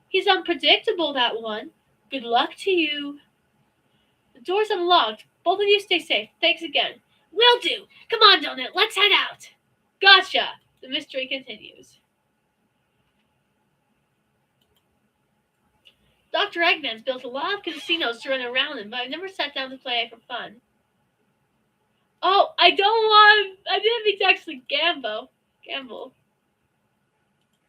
He's unpredictable, that one. Good luck to you. The door's unlocked. Both of you stay safe. Thanks again. Will do. Come on, Donut. Let's head out. Gotcha. The mystery continues. Dr. Eggman's built a lot of casinos to run around in, but I've never sat down to play for fun. Oh, I didn't mean to actually gamble.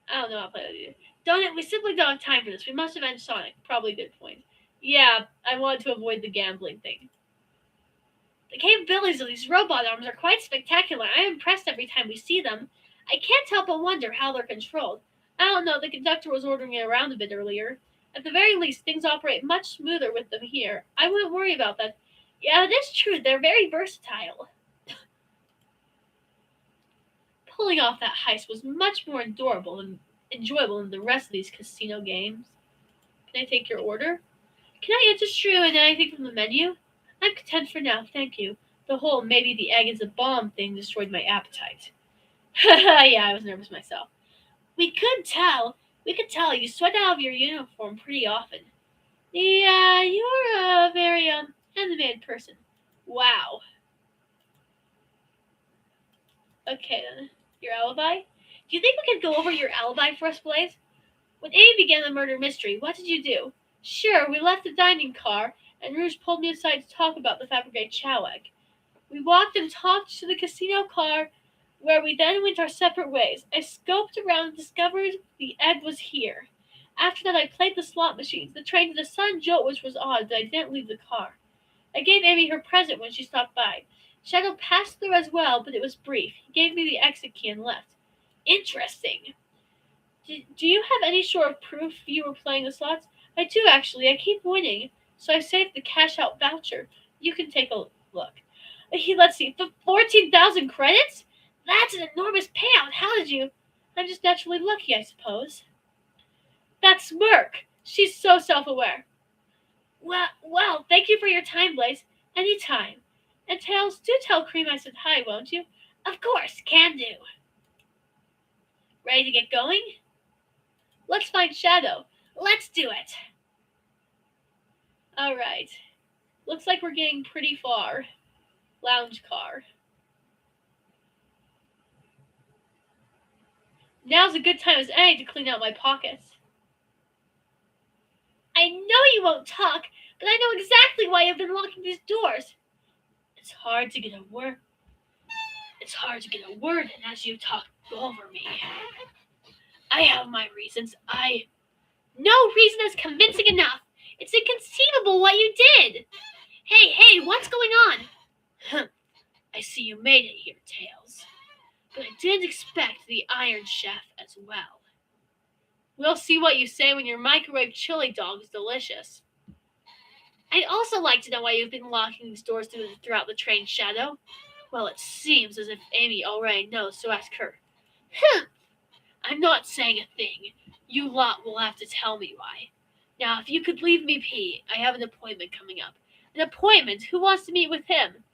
I don't know how to play that either. Donut, we simply don't have time for this. We must avenge Sonic. Probably a good point. Yeah, I wanted to avoid the gambling thing. The capabilities of these robot arms are quite spectacular. I am impressed every time we see them. I can't help but wonder how they're controlled. I don't know, the conductor was ordering it around a bit earlier. At the very least, things operate much smoother with them here. I wouldn't worry about that. Yeah, it is true. They're very versatile. Pulling off that heist was much more enjoyable than the rest of these casino games. Can I take your order? Can I interest you in anything from the menu? I'm content for now, thank you. The whole maybe the egg is a bomb thing destroyed my appetite. Yeah, I was nervous myself. We could tell you sweat out of your uniform pretty often. Yeah, you're a very animated person. Wow. Okay then. Your alibi? Do you think we could go over your alibi for us, Blaze? When Amy began the murder mystery, what did you do? Sure, we left the dining car, and Rouge pulled me aside to talk about the fabricated chow egg. We walked and talked to the casino car, where we then went our separate ways. I scoped around and discovered the egg was here. After that, I played the slot machines. The train did a sudden jolt, which was odd, but I didn't leave the car. I gave Amy her present when she stopped by. Shadow passed through as well, but it was brief. He gave me the exit key and left. Interesting. Do you have any sort of proof you were playing the slots? I do, actually. I keep winning, so I saved the cash-out voucher. You can take a look. Let's see, 14,000 credits? That's an enormous payout. How did you? I'm just naturally lucky, I suppose. That smirk. She's so self-aware. Well, thank you for your time, Blaze. Anytime. And Tails, do tell Cream I said hi, won't you? Of course, can do. Ready to get going? Let's find Shadow. Let's do it. Alright. Looks like we're getting pretty far. Lounge car. Now's a good time as any to clean out my pockets. I know you won't talk, but I know exactly why you've been locking these doors. It's hard to get a word in as you talk over me. I have my reasons. No reason is convincing enough. It's inconceivable what you did. Hey, what's going on? I see you made it here, Tails. But I didn't expect the Iron Chef as well. We'll see what you say when your microwave chili dog is delicious. I'd also like to know why you've been locking these doors throughout the train, Shadow. Well, it seems as if Amy already knows, so ask her. I'm not saying a thing. You lot will have to tell me why. Now, if you could leave me be, I have an appointment coming up. An appointment? Who wants to meet with him?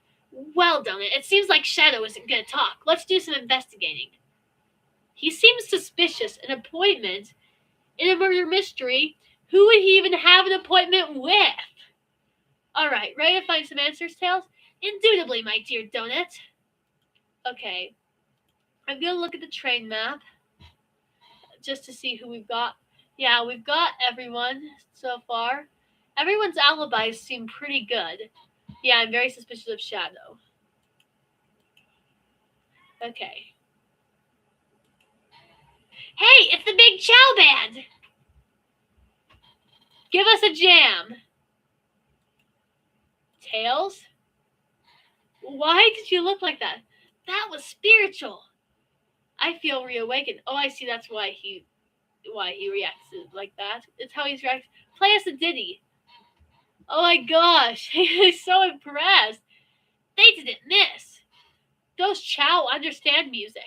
Well, Donut, it seems like Shadow isn't going to talk. Let's do some investigating. He seems suspicious. An appointment? In a murder mystery? Who would he even have an appointment with? Alright, ready to find some answers, Tails? Indubitably, my dear Donut. Okay. I'm gonna look at the train map just to see who we've got. Yeah, we've got everyone so far. Everyone's alibis seem pretty good. Yeah, I'm very suspicious of Shadow. Okay. Hey, it's the Big Chow Band! Give us a jam. Tails? Why did you look like that? That was spiritual. I feel reawakened. Oh, I see. That's why he reacts like that. It's how he's reacting. Play us a ditty. Oh my gosh, he's so impressed. They didn't miss. Those Chow understand music.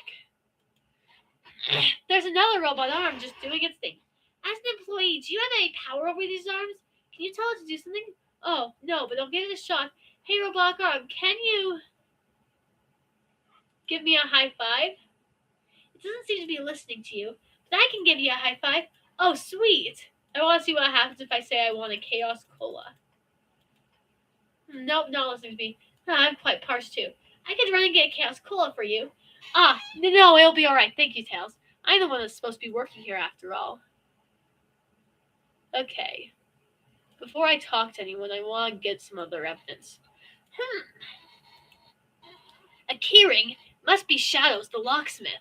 There's another robot arm just doing its thing. As an employee, do you have any power over these arms? Can you tell it to do something? Oh, no, but I'll give it a shot. Hey, robot arm, can you give me a high five? It doesn't seem to be listening to you, but I can give you a high five. Oh, sweet. I want to see what happens if I say I want a Chaos Cola. Nope, not listening to me. I'm quite parched too. I could run and get a Chaos Cola for you. No, it'll be alright. Thank you, Tails. I'm the one that's supposed to be working here after all. Okay. Before I talk to anyone, I want to get some other evidence. A keyring must be Shadows, the locksmith.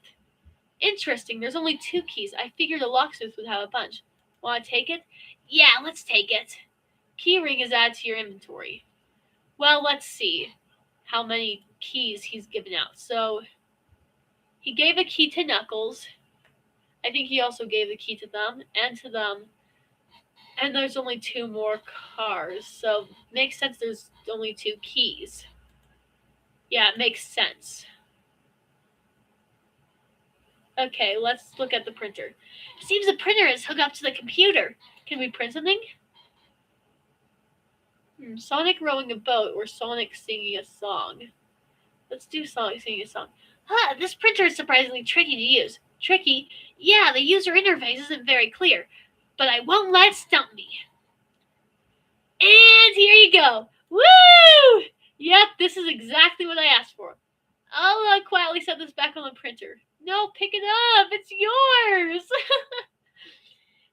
Interesting, there's only 2 keys. I figured a locksmith would have a bunch. Want to take it? Yeah, let's take it. Keyring is added to your inventory. Well, let's see how many keys he's given out. So, he gave a key to Knuckles. I think he also gave the key to them and to them. And there's only 2 more cars. So, makes sense there's only 2 keys. Yeah, it makes sense. Okay, let's look at the printer. It seems the printer is hooked up to the computer. Can we print something? Sonic rowing a boat or Sonic singing a song. Let's do Sonic singing a song. This printer is surprisingly tricky to use. Tricky? Yeah, the user interface isn't very clear, but I won't let it stump me. And here you go. Woo! Yep, this is exactly what I asked for. I'll quietly set this back on the printer. No, pick it up. It's yours.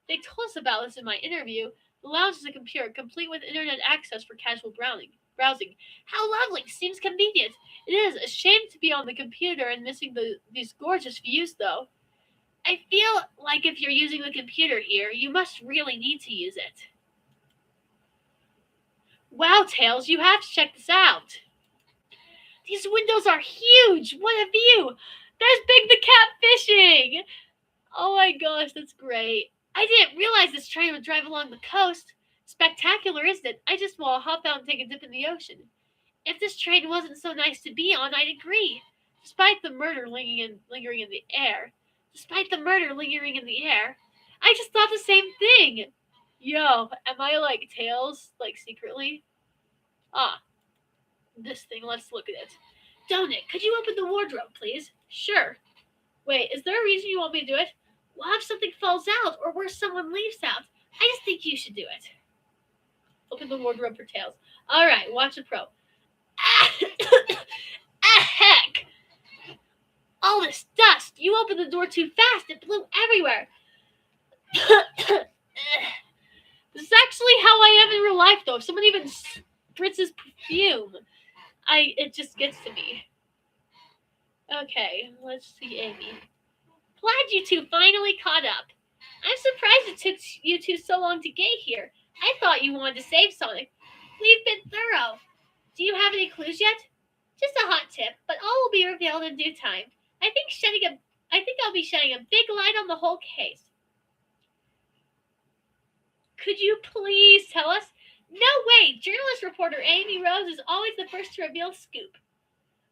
They told us about this in my interview. The lounge is a computer complete with internet access for casual browsing. How lovely! Seems convenient. It is a shame to be on the computer and missing these gorgeous views, though. I feel like if you're using the computer here, you must really need to use it. Wow, Tails, you have to check this out. These windows are huge! What a view! There's Big the Cat fishing! Oh my gosh, that's great. I didn't realize this train would drive along the coast. Spectacular, isn't it? I just want to hop out and take a dip in the ocean. If this train wasn't so nice to be on, I'd agree. Despite the murder lingering in the air, I just thought the same thing. Yo, am I like Tails, like secretly? This thing, let's look at it. Donut, could you open the wardrobe, please? Sure. Wait, is there a reason you want me to do it? Well, if something falls out, or worse, someone leaves out, I just think you should do it. Open the wardrobe for Tails. Alright, watch a pro. Heck! All this dust! You opened the door too fast, it blew everywhere. This is actually how I am in real life, though. If someone even spritzes perfume, it just gets to me. Okay, let's see Amy. Glad you two finally caught up. I'm surprised it took you two so long to get here. I thought you wanted to save Sonic. We've been thorough. Do you have any clues yet? Just a hot tip, but all will be revealed in due time. I think I'll be shedding a big light on the whole case. Could you please tell us? No way! Journalist reporter Amy Rose is always the first to reveal scoop.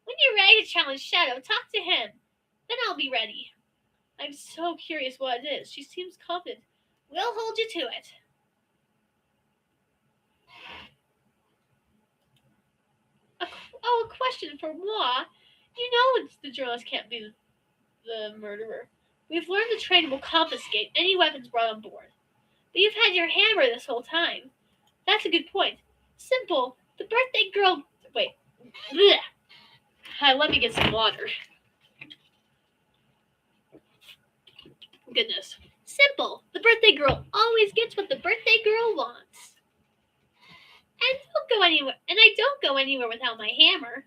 When you're ready to challenge Shadow, talk to him. Then I'll be ready. I'm so curious what it is. She seems confident. We'll hold you to it. A question for moi. You know the journalist can't be the murderer. We've learned the train will confiscate any weapons brought on board. But you've had your hammer this whole time. That's a good point. Simple. The birthday girl... Wait. Blech. Let me get some water. Goodness. Simple. The birthday girl always gets what the birthday girl wants. And I don't go anywhere without my hammer.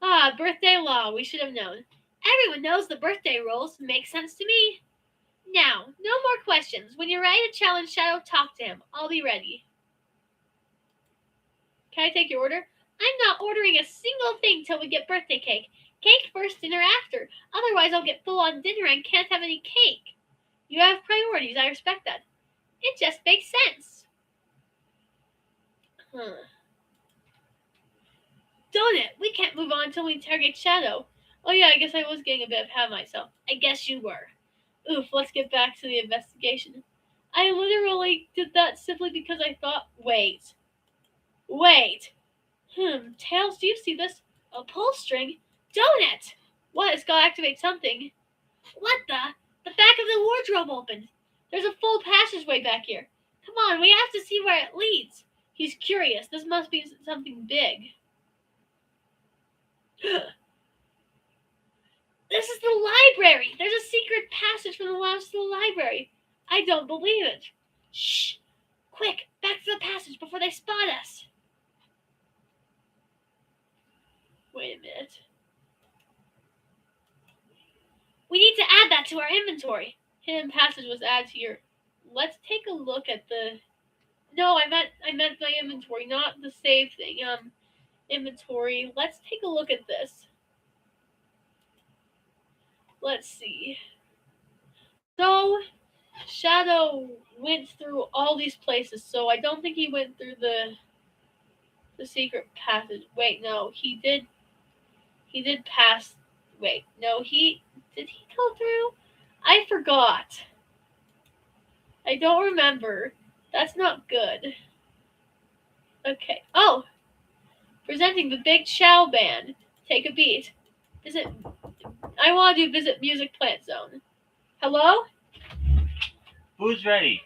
Ah, birthday law, we should have known. Everyone knows the birthday rules. Makes sense to me. Now, no more questions. When you're ready to challenge Shadow, talk to him. I'll be ready. Can I take your order? I'm not ordering a single thing till we get birthday cake. Cake first, dinner after. Otherwise, I'll get full on dinner and can't have any cake. You have priorities. I respect that. It just makes sense. Darn it, we can't move on until we interrogate Shadow. Oh yeah, I guess I was getting a bit ahead of myself. I guess you were. Oof, let's get back to the investigation. I literally did that simply because I thought, wait. Tails, do you see this? A pull string? Donut! What, it's gotta activate something. What the? The back of the wardrobe opened. There's a full passageway back here. Come on, we have to see where it leads. He's curious. This must be something big. This is the library. There's a secret passage from the lounge to the library. I don't believe it. Shh. Quick, back to the passage before they spot us. Wait a minute. We need to add that to our inventory. Hidden passage was added to your... Let's take a look at the... No, I meant my inventory, not the save thing. Inventory. Let's take a look at this. Let's see. So, Shadow went through all these places, so I don't think he went through the secret passage. Wait, no, he did pass. Wait, no, did he go through? I forgot. I don't remember. That's not good. Okay. Oh! Presenting the Big Chow Band. Take a beat. I want to do Visit Music Plant Zone. Hello? Who's ready?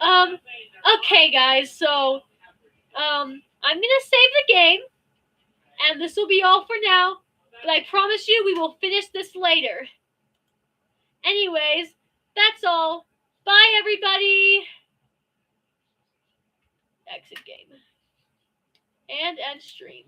Okay, guys, so, I'm gonna save the game, and this will be all for now, but I promise you we will finish this later. Anyways, that's all. Bye, everybody! Exit game. And end stream.